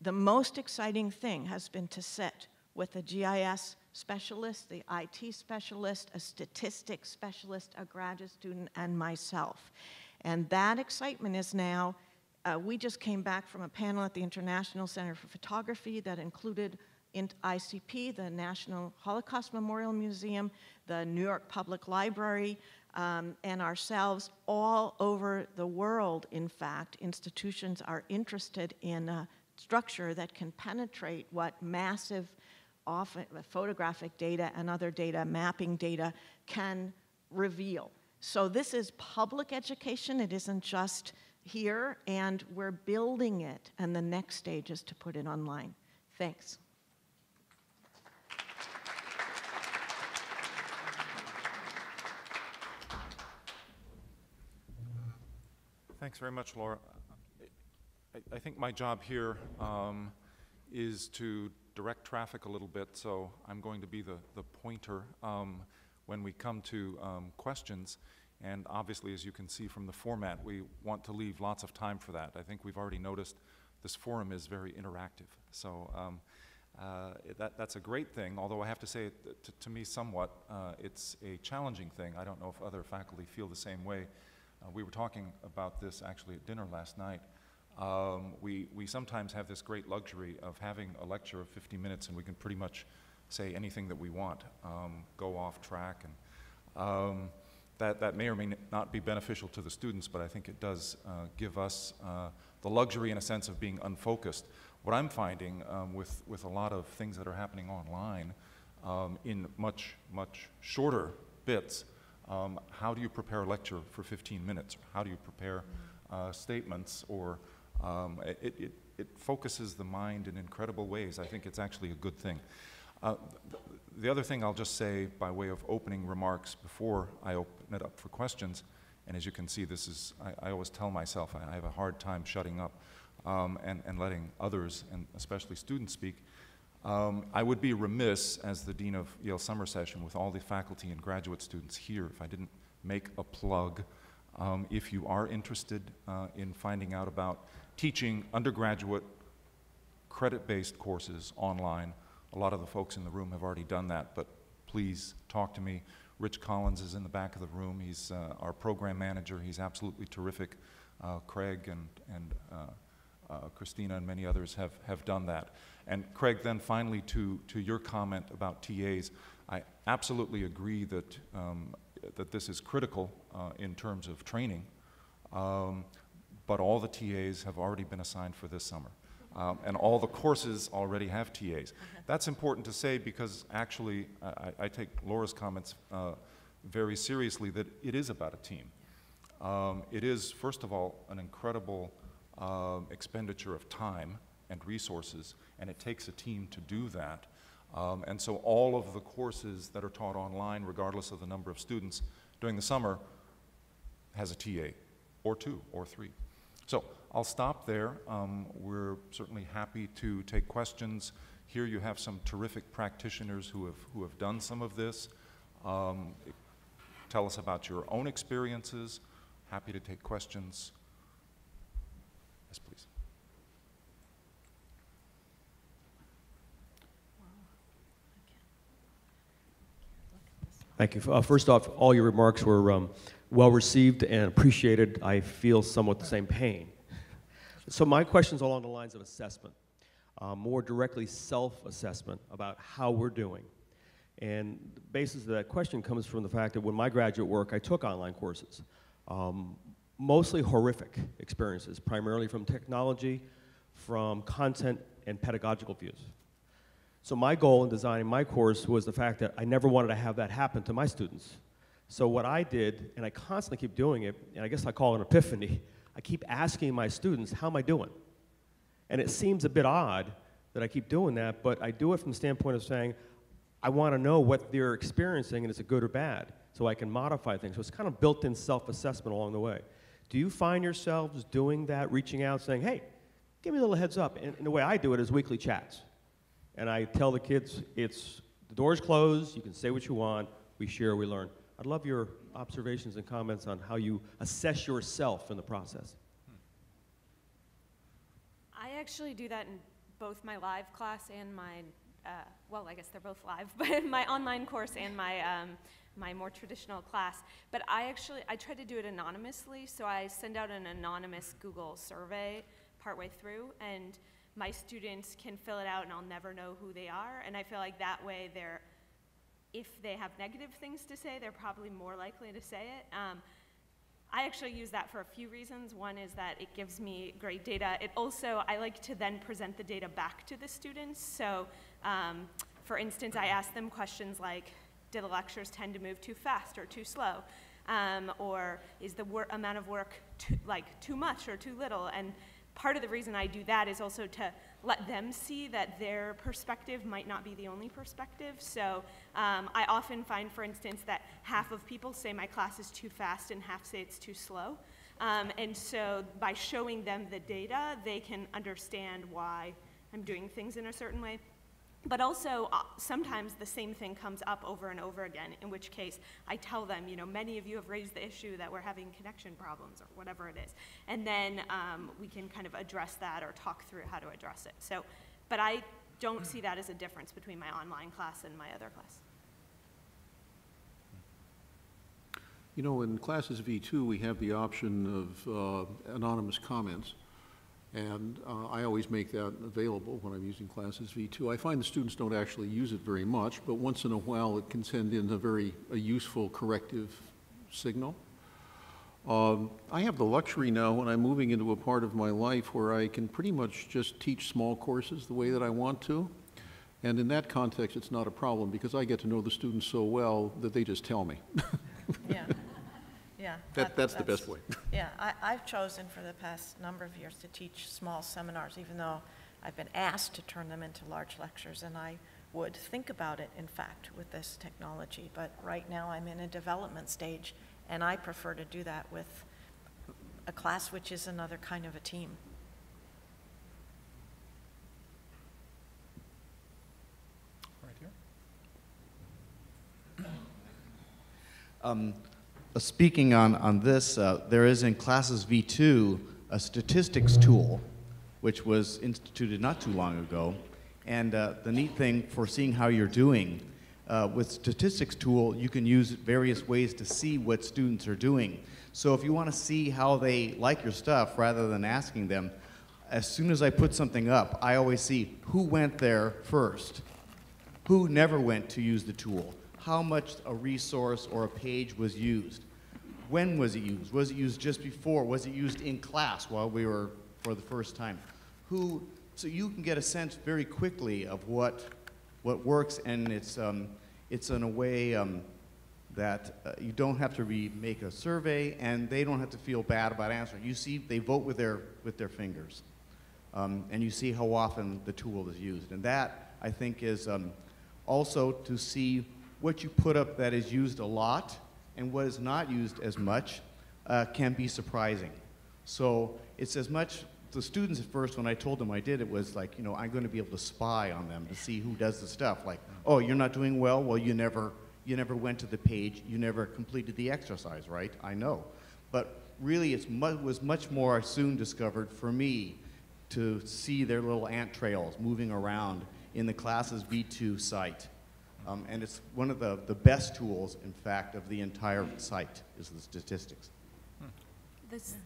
The most exciting thing has been to sit with a GIS specialist, the IT specialist, a statistics specialist, a graduate student, and myself. And that excitement is now, we just came back from a panel at the International Center for Photography that included ICP, the National Holocaust Memorial Museum, the New York Public Library, and ourselves. All over the world, in fact, institutions are interested in a structure that can penetrate what massive, often photographic data and other data, mapping data, can reveal. So this is public education. It isn't just here, and we're building it, and the next stage is to put it online. Thanks. Thanks very much, Laura. I think my job here is to direct traffic a little bit, so I'm going to be the pointer when we come to questions. And obviously, as you can see from the format, we want to leave lots of time for that. I think we've already noticed this forum is very interactive. So that's a great thing, although I have to say, to me somewhat, it's a challenging thing. I don't know if other faculty feel the same way. We were talking about this actually at dinner last night. We sometimes have this great luxury of having a lecture of 50 minutes and we can pretty much say anything that we want, go off track, and that may or may not be beneficial to the students, but I think it does give us the luxury in a sense of being unfocused. What I'm finding with a lot of things that are happening online in much shorter bits, how do you prepare a lecture for 15 minutes? How do you prepare statements? Or it focuses the mind in incredible ways. I think it's actually a good thing. The other thing I'll just say by way of opening remarks before I open it up for questions, and as you can see, this is, I always tell myself I have a hard time shutting up and letting others, and especially students, speak. I would be remiss as the Dean of Yale Summer Session with all the faculty and graduate students here if I didn't make a plug. If you are interested in finding out about teaching undergraduate credit-based courses online, a lot of the folks in the room have already done that, but please talk to me. Rich Collins is in the back of the room. He's our program manager. He's absolutely terrific. Craig and Christina and many others have done that. And Craig, then finally to your comment about TAs, I absolutely agree that, that this is critical in terms of training, but all the TAs have already been assigned for this summer. And all the courses already have TAs. That's important to say because actually I take Laura's comments very seriously that it is about a team. It is, first of all, an incredible expenditure of time and resources, and it takes a team to do that. And so all of the courses that are taught online, regardless of the number of students during the summer, has a TA, or 2, or 3. So I'll stop there. We're certainly happy to take questions. Here you have some terrific practitioners who have done some of this. Tell us about your own experiences. Happy to take questions. Yes, please. Thank you. First off, all your remarks were well received and appreciated. I feel somewhat the same pain. So my question's along the lines of assessment, more directly self-assessment about how we're doing. And the basis of that question comes from the fact that when my graduate work, I took online courses, mostly horrific experiences, primarily from technology, from content, and pedagogical views. So my goal in designing my course was the fact that I never wanted to have that happen to my students. So what I did, and I constantly keep doing it, and I guess I call it an epiphany, I keep asking my students, how am I doing? And it seems a bit odd that I keep doing that, but I do it from the standpoint of saying, I want to know what they're experiencing and is it good or bad, so I can modify things. So it's kind of built-in self-assessment along the way. Do you find yourselves doing that, reaching out, saying, hey, give me a little heads up? And the way I do it is weekly chats. And I tell the kids, the door's closed, you can say what you want, we share, we learn. I'd love your observations and comments on how you assess yourself in the process. I actually do that in both my live class and my, well, I guess they're both live, but my online course and my more traditional class. But I try to do it anonymously, so I send out an anonymous Google survey partway through, and my students can fill it out and I'll never know who they are. And I feel like that way if they have negative things to say, they're probably more likely to say it. I actually use that for a few reasons. One is that it gives me great data. It also, I like to then present the data back to the students. So for instance, I ask them questions like, do the lectures tend to move too fast or too slow? Or is the amount of work too much or too little? And part of the reason I do that is also to let them see that their perspective might not be the only perspective. So I often find, for instance, that half of people say my class is too fast and half say it's too slow. And so by showing them the data, they can understand why I'm doing things in a certain way. But also, sometimes the same thing comes up over and over again, in which case I tell them, you know, many of you have raised the issue that we're having connection problems or whatever it is. And then we can kind of address that or talk through how to address it. So, but I don't see that as a difference between my online class and my other class. You know, in classes V2, we have the option of anonymous comments. And I always make that available when I'm using classes V2. I find the students don't actually use it very much, but once in a while it can send in a useful corrective signal. I have the luxury now when I'm moving into a part of my life where I can pretty much just teach small courses the way that I want to. And in that context, it's not a problem because I get to know the students so well that they just tell me. Yeah. Yeah, that's the best way. Yeah, I've chosen for the past number of years to teach small seminars, even though I've been asked to turn them into large lectures, and I would think about it, in fact, with this technology. But right now I'm in a development stage, and I prefer to do that with a class which is another kind of a team. Right here. Speaking on this, there is in Classes V2 a statistics tool, which was instituted not too long ago. And the neat thing for seeing how you're doing, with statistics tool, you can use various ways to see what students are doing. So if you want to see how they like your stuff, rather than asking them, as soon as I put something up, I always see who went there first, who never went to use the tool, how much a resource or a page was used. When was it used? Was it used just before? Was it used in class while we were for the first time? So you can get a sense very quickly of what works, and it's in a way that you don't have to make a survey, and they don't have to feel bad about answering. You see, they vote with their fingers, and you see how often the tool is used, and that I think is also to see what you put up that is used a lot and what is not used as much can be surprising. So it's as much, the students at first, when I told them I did, it was like, you know, I'm going to be able to spy on them to see who does the stuff. Like, oh, you're not doing well? Well, you never went to the page, you never completed the exercise, right? I know. But really, it was much more soon discovered for me to see their little ant trails moving around in the Classes V2 site. And it's one of the best tools, in fact, of the entire site, is the statistics.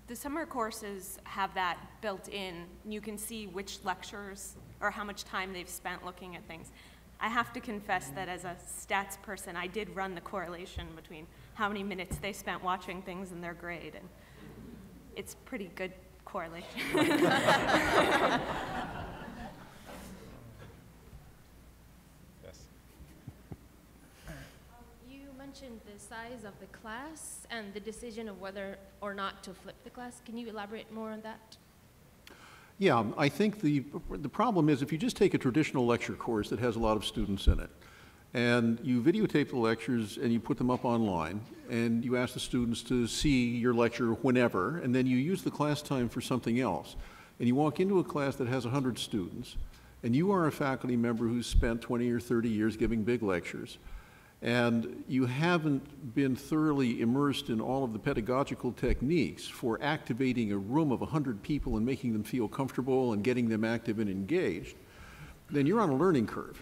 The summer courses have that built in. You can see which lectures or how much time they've spent looking at things. I have to confess that as a stats person, I did run the correlation between how many minutes they spent watching things and their grade, and it's pretty good correlation. Yes. You mentioned the size of the class and the decision of whether or not to flip the class. Can you elaborate more on that? Yeah, I think the problem is if you just take a traditional lecture course that has a lot of students in it, and you videotape the lectures and you put them up online, and you ask the students to see your lecture whenever, and then you use the class time for something else, and you walk into a class that has 100 students, and you are a faculty member who's spent 20 or 30 years giving big lectures, and you haven't been thoroughly immersed in all of the pedagogical techniques for activating a room of 100 people and making them feel comfortable and getting them active and engaged, then you're on a learning curve.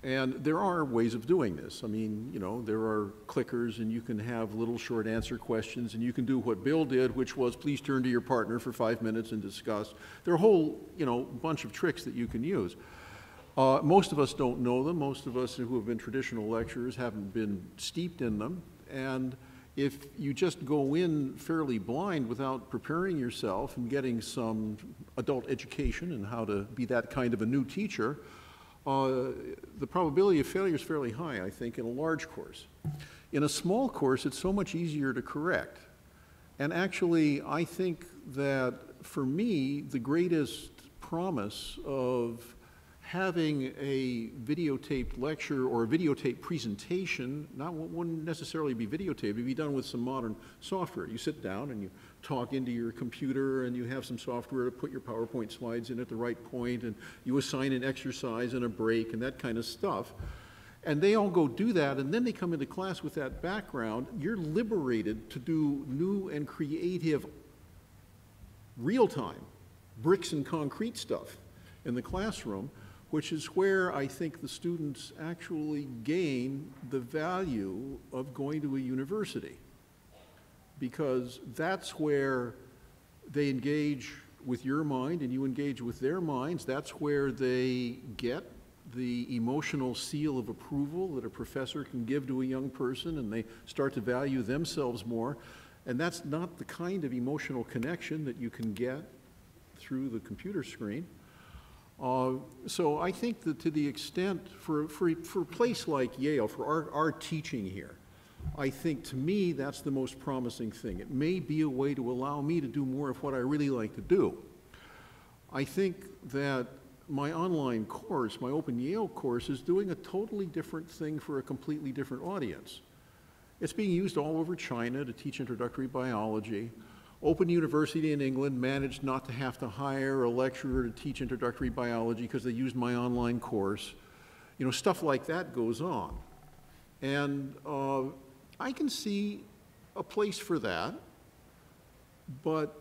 And there are ways of doing this. I mean, you know, there are clickers, and you can have little short answer questions, and you can do what Bill did, which was please turn to your partner for 5 minutes and discuss. There are a whole, you know, bunch of tricks that you can use. Most of us don't know them. Most of us who have been traditional lecturers haven't been steeped in them. And if you just go in fairly blind without preparing yourself and getting some adult education in how to be that kind of a new teacher, the probability of failure is fairly high, I think, in a large course. In a small course, it's so much easier to correct. And actually, I think that for me, the greatest promise of having a videotaped lecture or a videotaped presentation, wouldn't necessarily be videotaped, it'd be done with some modern software. You sit down and you talk into your computer and you have some software to put your PowerPoint slides in at the right point, and you assign an exercise and a break and that kind of stuff. And they all go do that, and then they come into class with that background. You're liberated to do new and creative, real-time, bricks and concrete stuff in the classroom, which is where I think the students actually gain the value of going to a university, because that's where they engage with your mind and you engage with their minds. That's where they get the emotional seal of approval that a professor can give to a young person, and they start to value themselves more. And that's not the kind of emotional connection that you can get through the computer screen. So I think that to the extent, for a place like Yale, for our teaching here, I think to me that's the most promising thing. It may be a way to allow me to do more of what I really like to do. I think that my online course, my Open Yale course, is doing a totally different thing for a completely different audience. It's being used all over China to teach introductory biology. Open University in England managed not to have to hire a lecturer to teach introductory biology because they used my online course. You know, stuff like that goes on. And I can see a place for that, but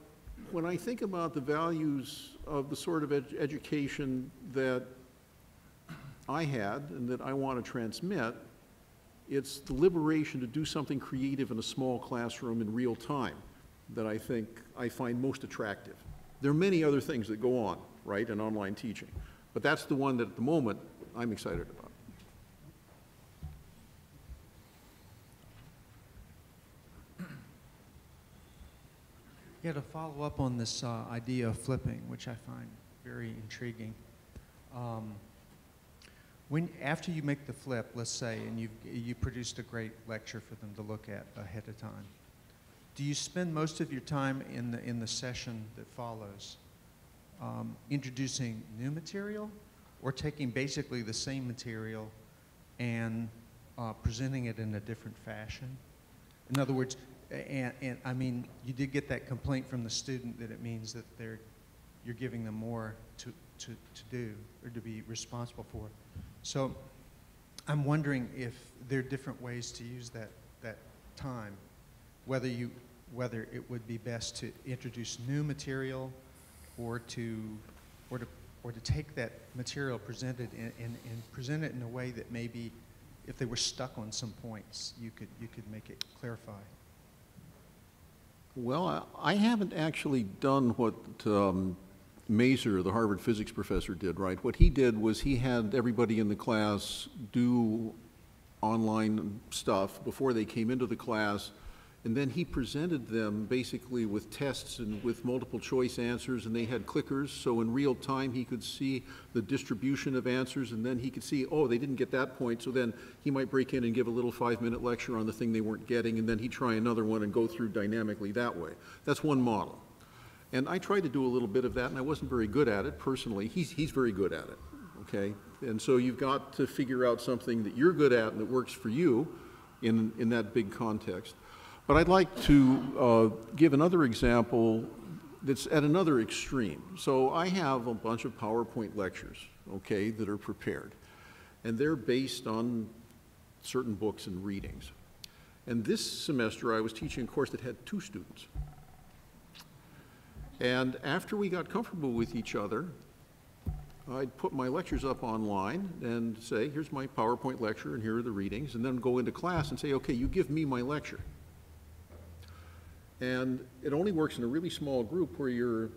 when I think about the values of the sort of education that I had and that I want to transmit, it's the liberation to do something creative in a small classroom in real time that I think I find most attractive. There are many other things that go on, right, in online teaching, but that's the one that at the moment I'm excited about. Yeah, to follow up on this idea of flipping, which I find very intriguing. After you make the flip, let's say, and you produced a great lecture for them to look at ahead of time, do you spend most of your time in the session that follows introducing new material, or taking basically the same material and presenting it in a different fashion? In other words, and I mean, you did get that complaint from the student that it means that you're giving them more to do or to be responsible for. So I'm wondering if there are different ways to use that time, whether it would be best to introduce new material or to take that material presented and present it in a way that maybe if they were stuck on some points, you could make it clarify. Well, I haven't actually done what Mazur, the Harvard physics professor, did, right? What he did was he had everybody in the class do online stuff before they came into the class, and then he presented them basically with tests and with multiple choice answers, and they had clickers, so in real time he could see the distribution of answers, and then he could see, oh, they didn't get that point, so then he might break in and give a little 5-minute lecture on the thing they weren't getting, and then he'd try another one and go through dynamically that way. That's one model. And I tried to do a little bit of that, and I wasn't very good at it personally. He's very good at it, okay? And so you've got to figure out something that you're good at and that works for you in that big context. But I'd like to give another example that's at another extreme. So I have a bunch of PowerPoint lectures, okay, that are prepared. And they're based on certain books and readings. And this semester I was teaching a course that had 2 students. And after we got comfortable with each other, I'd put my lectures up online and say, here's my PowerPoint lecture and here are the readings, and then go into class and say, okay, you give me my lecture. And it only works in a really small group where you're,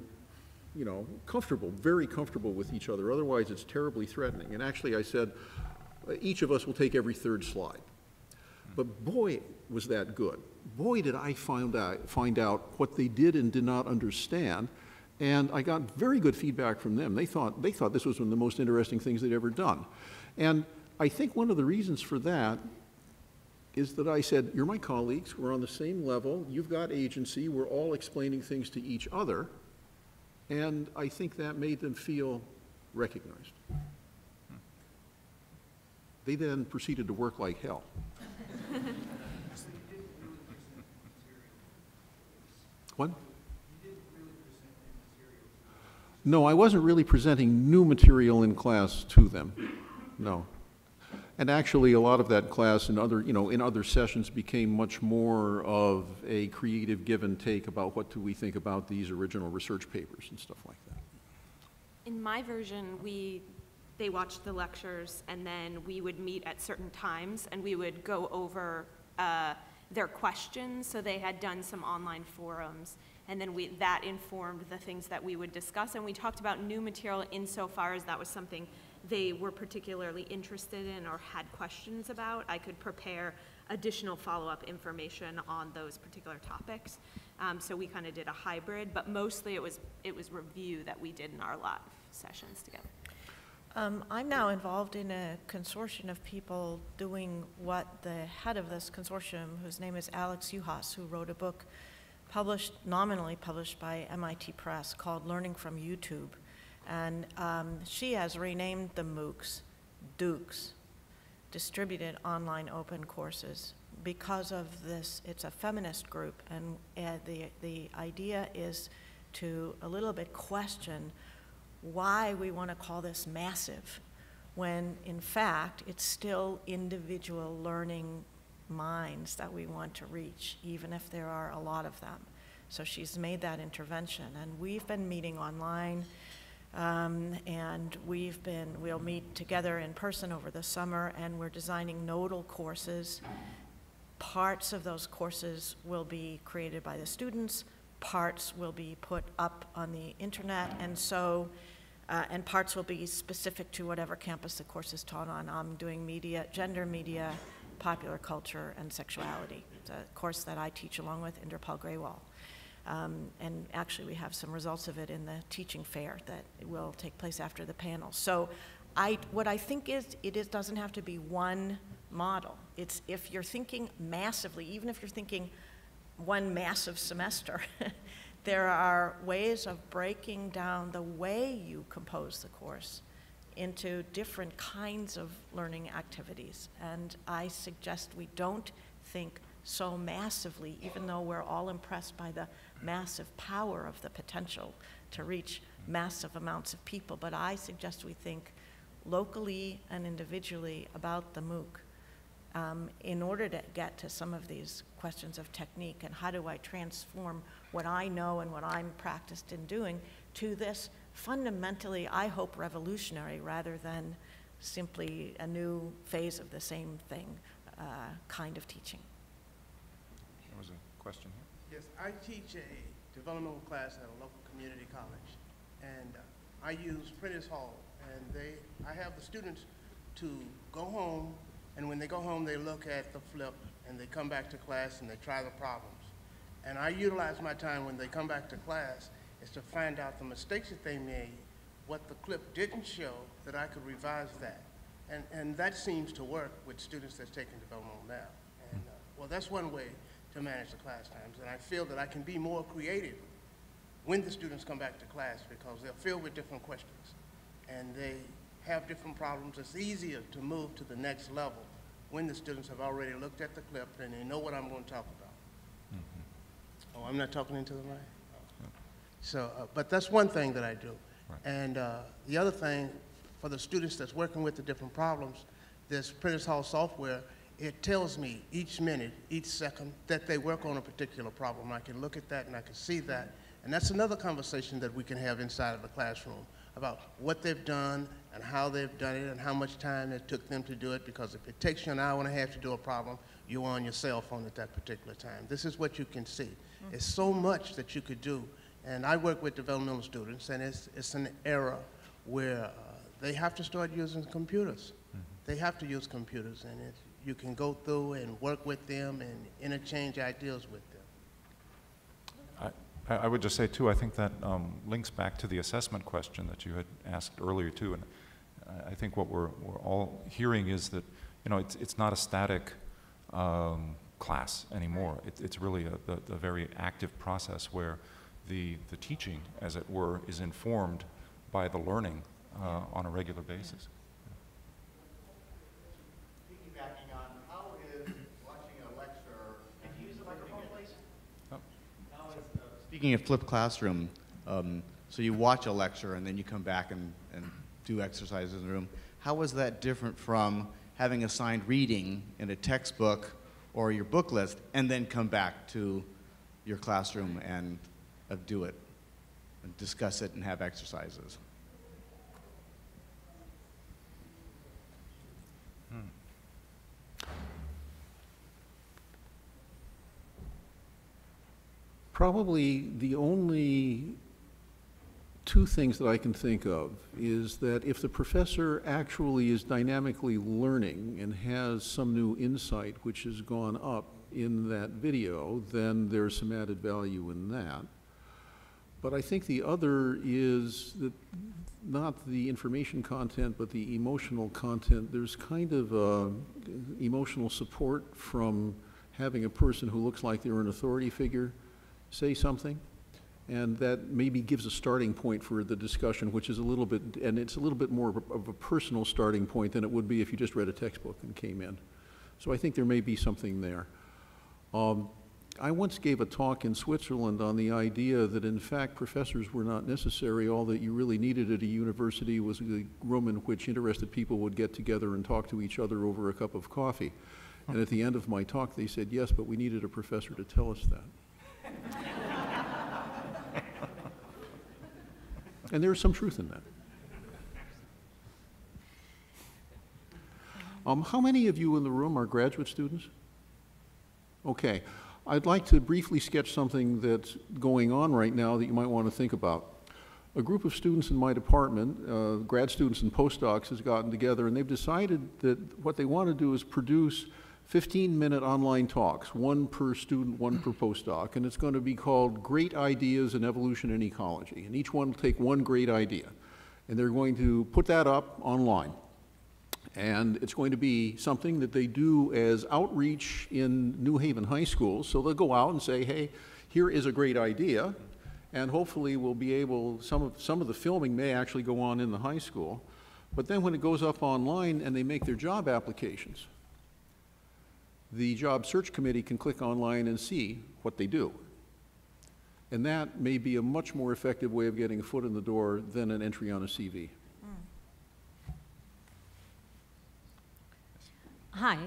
you know, comfortable, very comfortable with each other. Otherwise, it's terribly threatening. And actually, I said, each of us will take every 3rd slide. But boy, was that good. Boy, did I find out what they did and did not understand. And I got very good feedback from them. They thought this was one of the most interesting things they'd ever done. And I think one of the reasons for that is that I said, you're my colleagues, we're on the same level, you've got agency, we're all explaining things to each other, and I think that made them feel recognized. They then proceeded to work like hell. What? No, I wasn't really presenting new material in class to them, no. And actually, a lot of that class in other sessions became much more of a creative give and take about what do we think about these original research papers and stuff like that. In my version, they watched the lectures, and then we would meet at certain times, and we would go over their questions. So they had done some online forums, and then that informed the things that we would discuss. And we talked about new material insofar as that was something they were particularly interested in or had questions about. I could prepare additional follow-up information on those particular topics. So we kind of did a hybrid, but mostly it was review that we did in our live sessions together. I'm now involved in a consortium of people doing what the head of this consortium, whose name is Alex Uhas, who wrote a book nominally published by MIT Press called Learning from YouTube. And she has renamed the MOOCs Dukes, Distributed Online Open Courses, because of this. It's a feminist group, and the idea is to a little bit question why we want to call this massive, when in fact it's still individual learning minds that we want to reach, even if there are a lot of them. So she's made that intervention, and we've been meeting online. And we'll meet together in person over the summer, and we're designing nodal courses. Parts of those courses will be created by the students, parts will be put up on the internet, and so, and parts will be specific to whatever campus the course is taught on. I'm doing media, gender media, popular culture, and sexuality. It's a course that I teach along with Inderpal Graywall. And actually we have some results of it in the teaching fair that will take place after the panel. So what I think is, it doesn't have to be one model. It's if you're thinking massively, even if you're thinking one massive semester, there are ways of breaking down the way you compose the course into different kinds of learning activities. And I suggest we don't think so massively, even though we're all impressed by the massive power of the potential to reach massive amounts of people. But I suggest we think locally and individually about the MOOC in order to get to some of these questions of technique and how do I transform what I know and what I'm practiced in doing to this fundamentally, I hope, revolutionary rather than simply a new phase of the same thing, kind of teaching. There was a question here. Yes, I teach a developmental class at a local community college, and I use Prentice Hall, and I have the students to go home, and when they go home, they look at the flip, and they come back to class, and they try the problems. And I utilize my time when they come back to class is to find out the mistakes that they made, what the clip didn't show, that I could revise that. And that seems to work with students that's taking developmental now. And well, that's one way to manage the class times. And I feel that I can be more creative when the students come back to class because they're filled with different questions and they have different problems. It's easier to move to the next level when the students have already looked at the clip and they know what I'm going to talk about. Oh, I'm not talking into the mic? So, but that's one thing that I do. Right. And the other thing, for the students that's working with the different problems, this Prentice Hall software, it tells me each minute, each second that they work on a particular problem. I can look at that and I can see that. And that's another conversation that we can have inside of the classroom about what they've done and how they've done it and how much time it took them to do it, because if it takes you an hour and a half to do a problem, you're on your cell phone at that particular time. This is what you can see. It's so much that you could do. And I work with developmental students, and it's an era where they have to start using computers. They have to use computers, and you can go through and work with them and interchange ideas with them. I would just say, too, I think that links back to the assessment question that you had asked earlier, too. And I think what we're all hearing is that, you know, it's not a static class anymore. It's really a very active process where the teaching, as it were, is informed by the learning on a regular basis. Piggybacking on, how is watching a lecture, can you use the microphone, please? Oh. How is, speaking of flipped classroom, so you watch a lecture and then you come back and do exercises in the room. How is that different from having assigned reading in a textbook or your book list and then come back to your classroom and do it and discuss it and have exercises? Probably the only two things that I can think of is that if the professor actually is dynamically learning and has some new insight which has gone up in that video, then there's some added value in that. But I think the other is that not the information content, but the emotional content. There's kind of emotional support from having a person who looks like they're an authority figure say something, and that maybe gives a starting point for the discussion, which is a little bit, and it's a little bit more of a personal starting point than it would be if you just read a textbook and came in. So I think there may be something there. I once gave a talk in Switzerland on the idea that in fact professors were not necessary. All that you really needed at a university was a room in which interested people would get together and talk to each other over a cup of coffee. And at the end of my talk they said, yes, but we needed a professor to tell us that. And there is some truth in that. How many of you in the room are graduate students? Okay. I'd like to briefly sketch something that's going on right now that you might want to think about. A group of students in my department, grad students and postdocs, has gotten together and they've decided that what they want to do is produce 15-minute online talks, one per student, one per postdoc, and it's going to be called Great Ideas in Evolution and Ecology. And each one will take one great idea. And they're going to put that up online. And it's going to be something that they do as outreach in New Haven high schools. So they'll go out and say, hey, here is a great idea. And hopefully we'll be able, some of the filming may actually go on in the high school. But then when it goes up online and they make their job applications, the job search committee can click online and see what they do. And that may be a much more effective way of getting a foot in the door than an entry on a CV. Hi,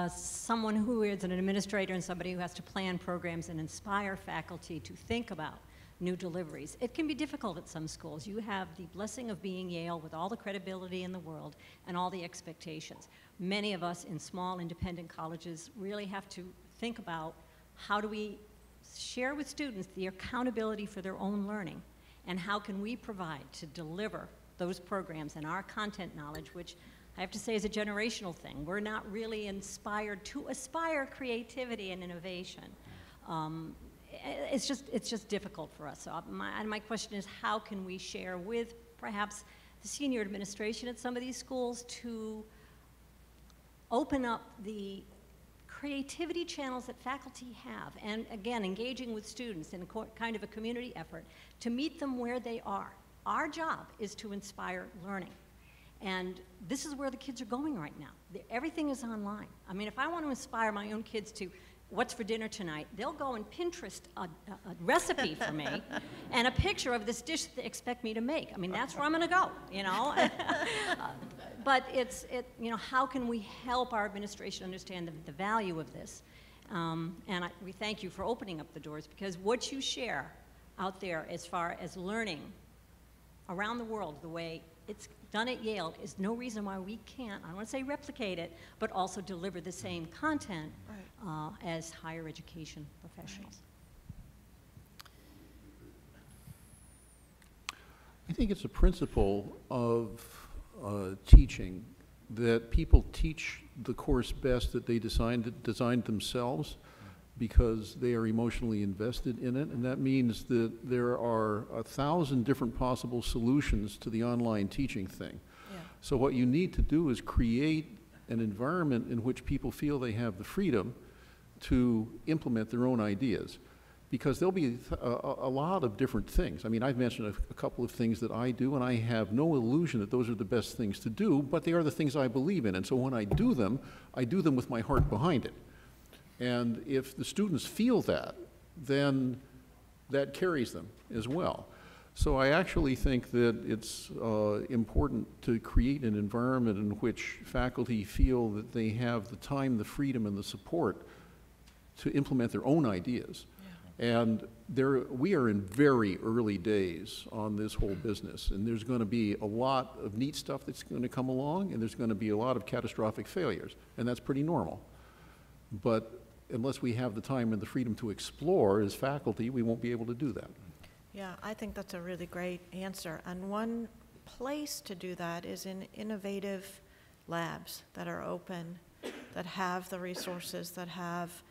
someone who is an administrator and somebody who has to plan programs and inspire faculty to think about new deliveries. It can be difficult at some schools. You have the blessing of being Yale with all the credibility in the world and all the expectations. Many of us in small independent colleges really have to think about how do we share with students the accountability for their own learning, and how can we provide to deliver those programs and our content knowledge, which I have to say is a generational thing. We're not really inspired to aspire creativity and innovation. It's just difficult for us. So my question is, how can we share with perhaps the senior administration at some of these schools to open up the creativity channels that faculty have, and again, engaging with students in kind of a community effort to meet them where they are. Our job is to inspire learning. And this is where the kids are going right now. Everything is online. I mean, if I want to inspire my own kids to what's for dinner tonight, they'll go and Pinterest a recipe for me and a picture of this dish that they expect me to make. I mean, that's where I'm going to go, you know. But you know, how can we help our administration understand the value of this? And we thank you for opening up the doors, because what you share out there as far as learning around the world, the way it's done at Yale, is no reason why we can't, I don't want to say replicate it, but also deliver the same content as higher education professionals. I think it's a principle of teaching that people teach the course best that they designed themselves, because they are emotionally invested in it, and that means that there are 1,000 different possible solutions to the online teaching thing. Yeah. So what you need to do is create an environment in which people feel they have the freedom to implement their own ideas, because there'll be a lot of different things. I mean, I've mentioned a couple of things that I do, and I have no illusion that those are the best things to do, but they are the things I believe in, and so when I do them with my heart behind it. And if the students feel that, then that carries them as well. So I actually think that it's important to create an environment in which faculty feel that they have the time, the freedom, and the support to implement their own ideas. Yeah. And we are in very early days on this whole business, and there's going to be a lot of neat stuff that's going to come along, and there's going to be a lot of catastrophic failures, and that's pretty normal. But unless we have the time and the freedom to explore as faculty, we won't be able to do that. Yeah, I think that's a really great answer. And one place to do that is in innovative labs that are open, that have the resources, that have,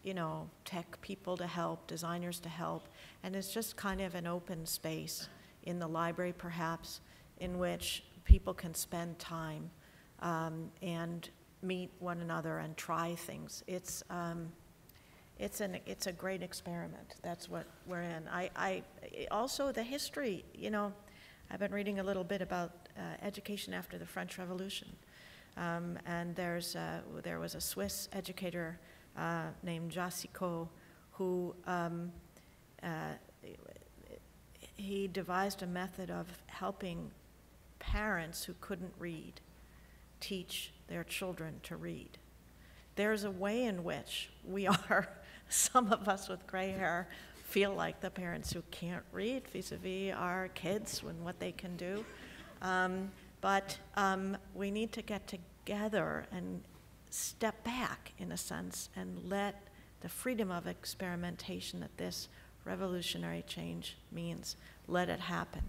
you know, tech people to help, designers to help, and it's just kind of an open space in the library, perhaps, in which people can spend time and meet one another and try things. It's a great experiment. That's what we're in. Also the history, you know, I've been reading a little bit about education after the French Revolution, and there was a Swiss educator named Jassicot who he devised a method of helping parents who couldn't read teach their children to read. There's a way in which we are, some of us with gray hair, feel like the parents who can't read vis-a-vis our kids and what they can do. But we need to get together and step back, in a sense, and let the freedom of experimentation that this revolutionary change means, let it happen.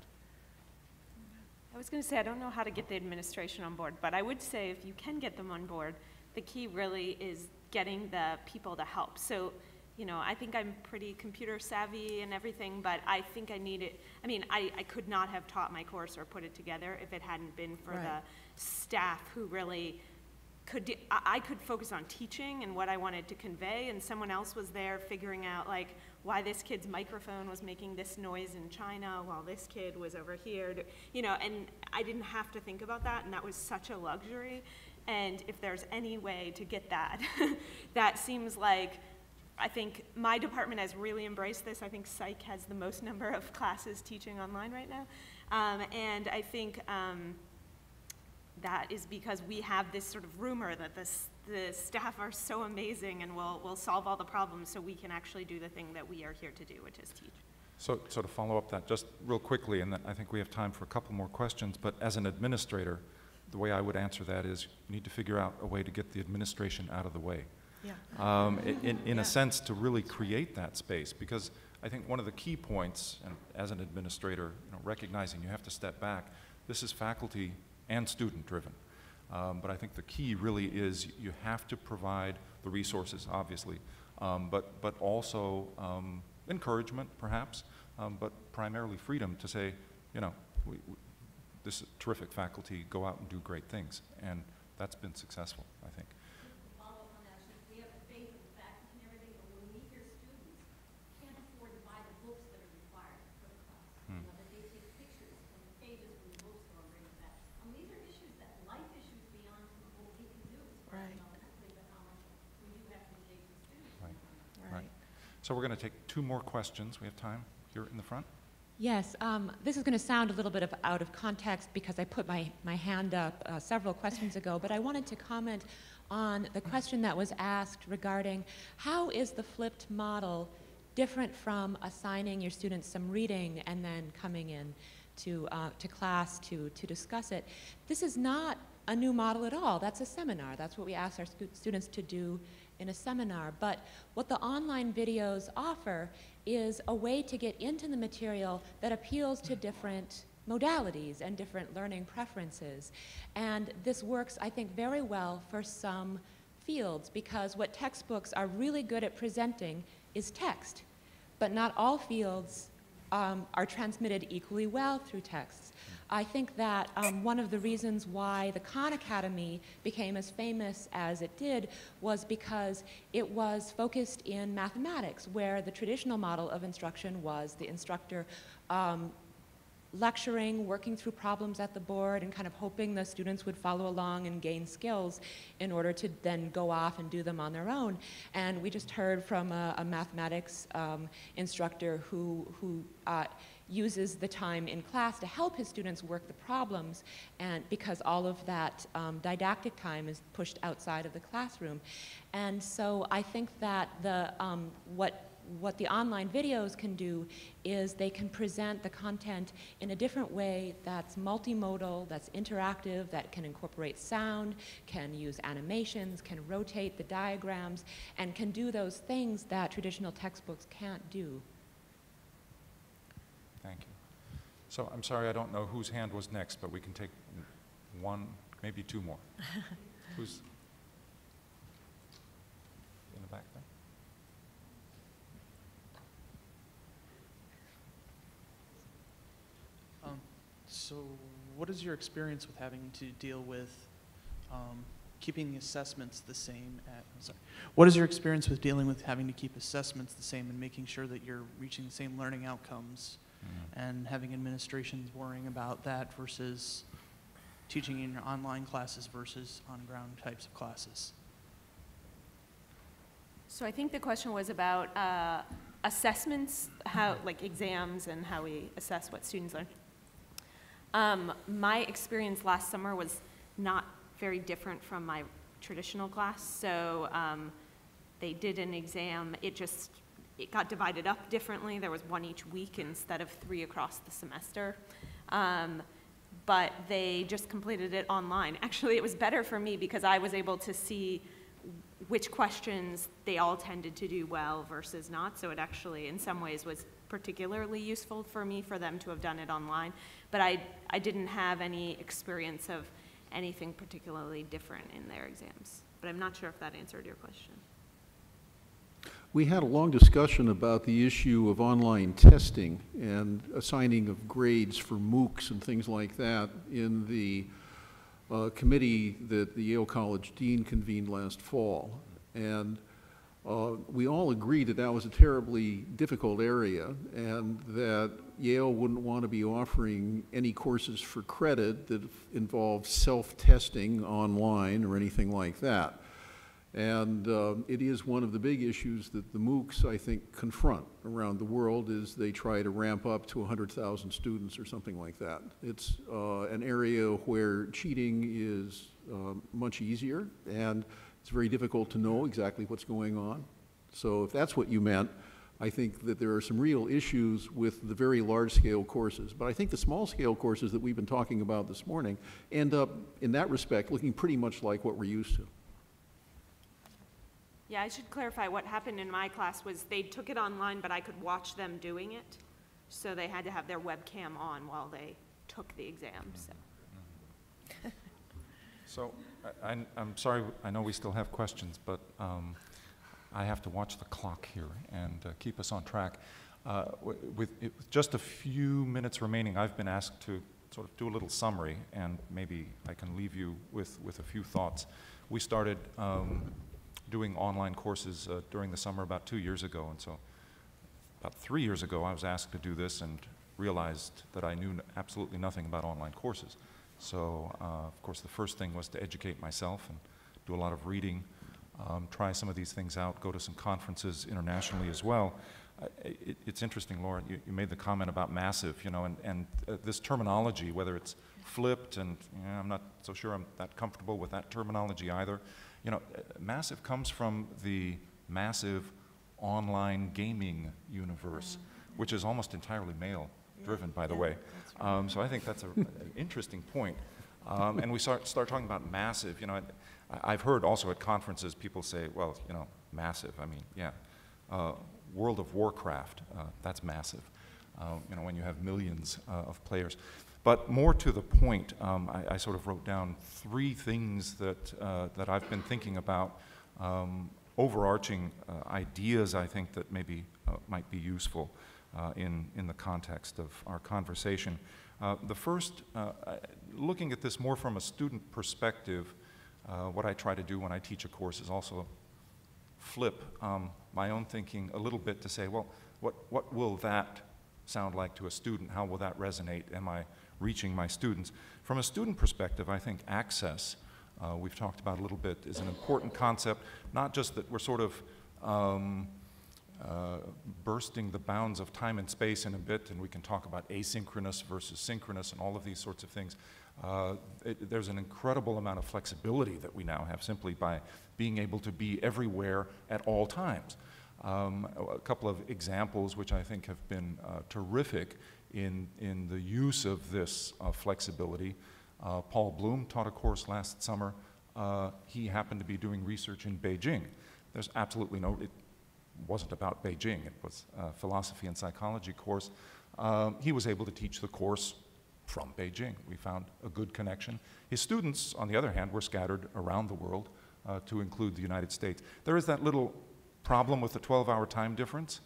I was going to say, I don't know how to get the administration on board, but I would say if you can get them on board, the key really is getting the people to help. So, you know, I think I'm pretty computer savvy and everything, but I think I need it. I mean, I could not have taught my course or put it together if it hadn't been for the staff who really could do. I could focus on teaching and what I wanted to convey, and someone else was there figuring out, like, why this kid's microphone was making this noise in China while this kid was over here, you know, and I didn't have to think about that, and that was such a luxury. And if there's any way to get that, that seems like, I think my department has really embraced this. I think Psych has the most number of classes teaching online right now. And I think that is because we have this sort of rumor that the staff are so amazing and will solve all the problems, so we can actually do the thing that we are here to do, which is teach. So to follow up that just real quickly, and then I think we have time for a couple more questions, but as an administrator, the way I would answer that is you need to figure out a way to get the administration out of the way. Yeah. In a sense, to really create that space, because I think one of the key points, and as an administrator, recognizing you have to step back, this is faculty and student driven. But I think the key really is you have to provide the resources, obviously, but also encouragement, perhaps, but primarily freedom to say, this is terrific faculty, go out and do great things. And that's been successful, I think. So we're going to take 2 more questions. We have time here in the front. Yes, this is going to sound a little bit out of context because I put my hand up several questions ago, but I wanted to comment on the question that was asked regarding how is the flipped model different from assigning your students some reading and then coming in to class to discuss it. This is not a new model at all. That's a seminar. That's what we ask our students to do in a seminar. But what the online videos offer is a way to get into the material that appeals to different modalities and different learning preferences. And this works, I think, very well for some fields, because what textbooks are really good at presenting is text. But not all fields are transmitted equally well through texts. I think that one of the reasons why the Khan Academy became as famous as it did was because it was focused in mathematics, where the traditional model of instruction was the instructor lecturing, working through problems at the board, and kind of hoping the students would follow along and gain skills in order to then go off and do them on their own. And we just heard from a mathematics instructor who uses the time in class to help his students work the problems, and because all of that didactic time is pushed outside of the classroom. And so I think that what the online videos can do is they can present the content in a different way that's multimodal, that's interactive, that can incorporate sound, can use animations, can rotate the diagrams, and can do those things that traditional textbooks can't do. Thank you. So I'm sorry, I don't know whose hand was next, but we can take 1, maybe 2 more. Who's in the back there? So what is your experience with having to deal with keeping the assessments the same what is your experience with dealing with having to keep assessments the same and making sure that you're reaching the same learning outcomes and having administrations worrying about that versus teaching in your online classes versus on-ground types of classes? So I think the question was about assessments, like exams and how we assess what students learn. My experience last summer was not very different from my traditional class. So they did an exam. It got divided up differently. There was 1 each week instead of 3 across the semester. But they just completed it online. Actually, it was better for me because I was able to see which questions they all tended to do well versus not. So it actually, in some ways, was particularly useful for me for them to have done it online. But I didn't have any experience of anything particularly different in their exams. But I'm not sure if that answered your question. We had a long discussion about the issue of online testing and assigning of grades for MOOCs and things like that in the committee that the Yale College Dean convened last fall. And we all agreed that that was a terribly difficult area and that Yale wouldn't want to be offering any courses for credit that involved self-testing online or anything like that. And it is one of the big issues that the MOOCs, I think, confront around the world is they try to ramp up to 100,000 students or something like that. It's an area where cheating is much easier, and it's very difficult to know exactly what's going on. So if that's what you meant, I think that there are some real issues with the very large-scale courses. But I think the small-scale courses that we've been talking about this morning end up, in that respect, looking pretty much like what we're used to. Yeah, I should clarify what happened in my class was they took it online, but I could watch them doing it. So they had to have their webcam on while they took the exam. So, So I'm sorry, I know we still have questions, but I have to watch the clock here and keep us on track. With just a few minutes remaining, I've been asked to sort of do a little summary, and maybe I can leave you with a few thoughts. We started doing online courses during the summer about 2 years ago, and so about 3 years ago I was asked to do this and realized that I knew absolutely nothing about online courses. So of course the first thing was to educate myself and do a lot of reading, try some of these things out, go to some conferences internationally as well. It's interesting, Laura, you made the comment about massive, you know, and this terminology, whether it's flipped, and I'm not so sure I'm that comfortable with that terminology either. You know, massive comes from the massive online gaming universe, which is almost entirely male-driven, by the way. So I think that's an interesting point. And we start talking about massive, you know, I've heard also at conferences people say, well, you know, massive, I mean, yeah. World of Warcraft, that's massive, you know, when you have millions of players. But more to the point, I sort of wrote down 3 things that I've been thinking about, overarching ideas I think that maybe might be useful in the context of our conversation. The first, looking at this more from a student perspective, what I try to do when I teach a course is also flip my own thinking a little bit to say, well, what will that sound like to a student? How will that resonate? Am I reaching my students? From a student perspective, I think access, we've talked about a little bit, is an important concept, not just that we're sort of bursting the bounds of time and space in a bit, and we can talk about asynchronous versus synchronous and all of these sorts of things. There's an incredible amount of flexibility that we now have simply by being able to be everywhere at all times. A couple of examples which I think have been terrific in the use of this flexibility. Paul Bloom taught a course last summer. He happened to be doing research in Beijing. There's absolutely no, it wasn't about Beijing, it was a philosophy and psychology course. He was able to teach the course from Beijing. We found a good connection. His students, on the other hand, were scattered around the world, to include the United States. There is that little problem with the 12-hour time difference,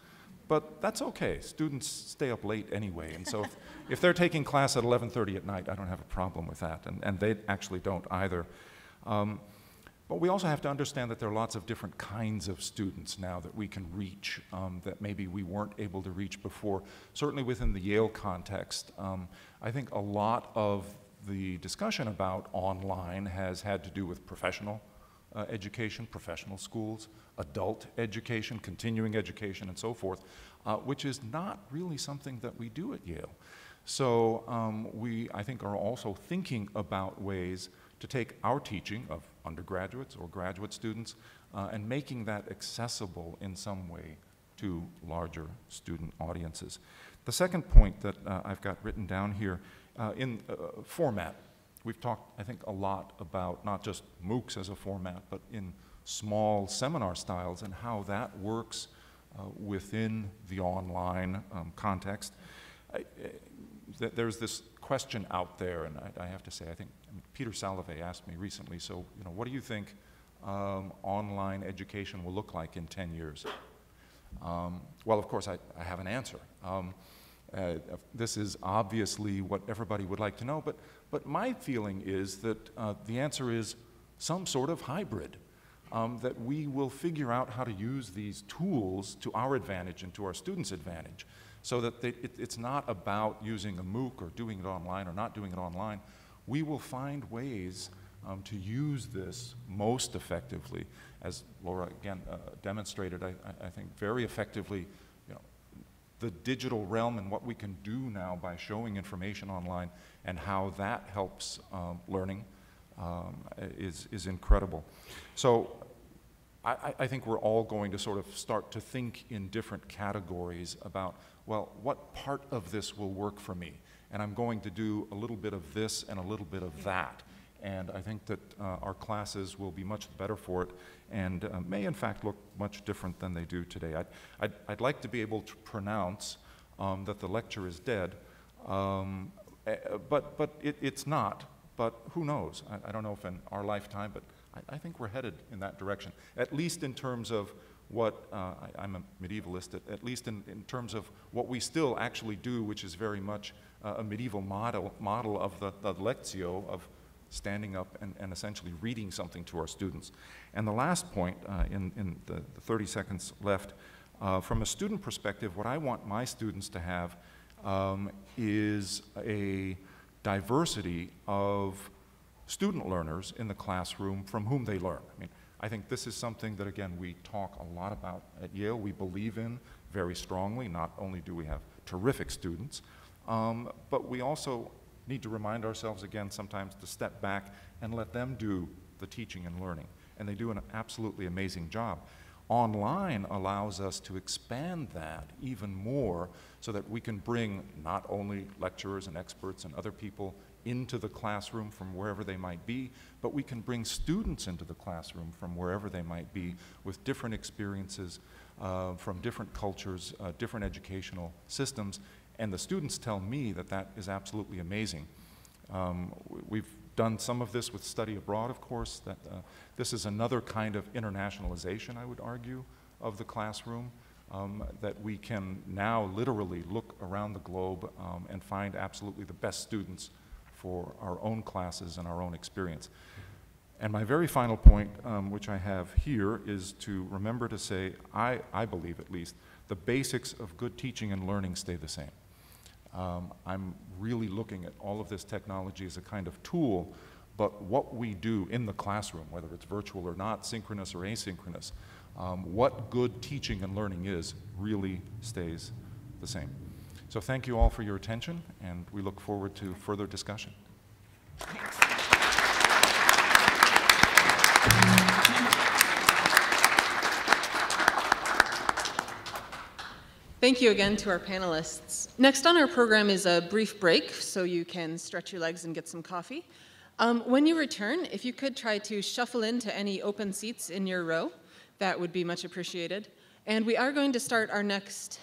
but that's okay. Students stay up late anyway, and so if they're taking class at 11:30 at night, I don't have a problem with that, and they actually don't either. But we also have to understand that there are lots of different kinds of students now that we can reach that maybe we weren't able to reach before. Certainly within the Yale context, I think a lot of the discussion about online has had to do with professional education, professional schools, adult education, continuing education, and so forth, which is not really something that we do at Yale. So we, I think, are also thinking about ways to take our teaching of undergraduates or graduate students and making that accessible in some way to larger student audiences. The second point that I've got written down here, in format. We've talked, I think, a lot about not just MOOCs as a format, but in small seminar styles and how that works within the online context. There's this question out there, and I have to say, I think Peter Salovey asked me recently, so, you know, what do you think online education will look like in 10 years? Well, of course, I have an answer. This is obviously what everybody would like to know, but my feeling is that the answer is some sort of hybrid, that we will figure out how to use these tools to our advantage and to our students' advantage, so that it's not about using a MOOC or doing it online or not doing it online. We will find ways to use this most effectively, as Laura again demonstrated, I think very effectively. The digital realm and what we can do now by showing information online and how that helps learning is incredible. So I think we're all going to sort of start to think in different categories about, well, what part of this will work for me? And I'm going to do a little bit of this and a little bit of that. And I think that our classes will be much better for it and may in fact look much different than they do today. I'd like to be able to pronounce that the lecture is dead, but it's not. But who knows? I don't know if in our lifetime, but I think we're headed in that direction, at least in terms of what, I'm a medievalist, at least in terms of what we still actually do, which is very much a medieval model of the lectio, of standing up and essentially reading something to our students. And the last point, in the 30 seconds left, from a student perspective, what I want my students to have is a diversity of student learners in the classroom from whom they learn. I mean, I think this is something that, again, we talk a lot about at Yale. We believe in very strongly. Not only do we have terrific students, but we also need to remind ourselves again sometimes to step back and let them do the teaching and learning. And they do an absolutely amazing job. Online allows us to expand that even more so that we can bring not only lecturers and experts and other people into the classroom from wherever they might be, but we can bring students into the classroom from wherever they might be with different experiences from different cultures, different educational systems. And the students tell me that that is absolutely amazing. We've done some of this with study abroad, of course, that this is another kind of internationalization, I would argue, of the classroom, that we can now literally look around the globe and find absolutely the best students for our own classes and our own experience. And my very final point, which I have here, is to remember to say, I believe at least, the basics of good teaching and learning stay the same. I'm really looking at all of this technology as a kind of tool, but what we do in the classroom, whether it's virtual or not, synchronous or asynchronous, what good teaching and learning is really stays the same. So thank you all for your attention, and we look forward to further discussion. Thank you again to our panelists. Next on our program is a brief break, so you can stretch your legs and get some coffee. When you return, if you could try to shuffle into any open seats in your row, that would be much appreciated. And we are going to start our next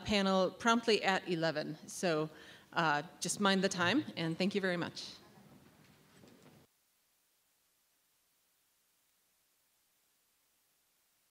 panel promptly at 11. So just mind the time, and thank you very much.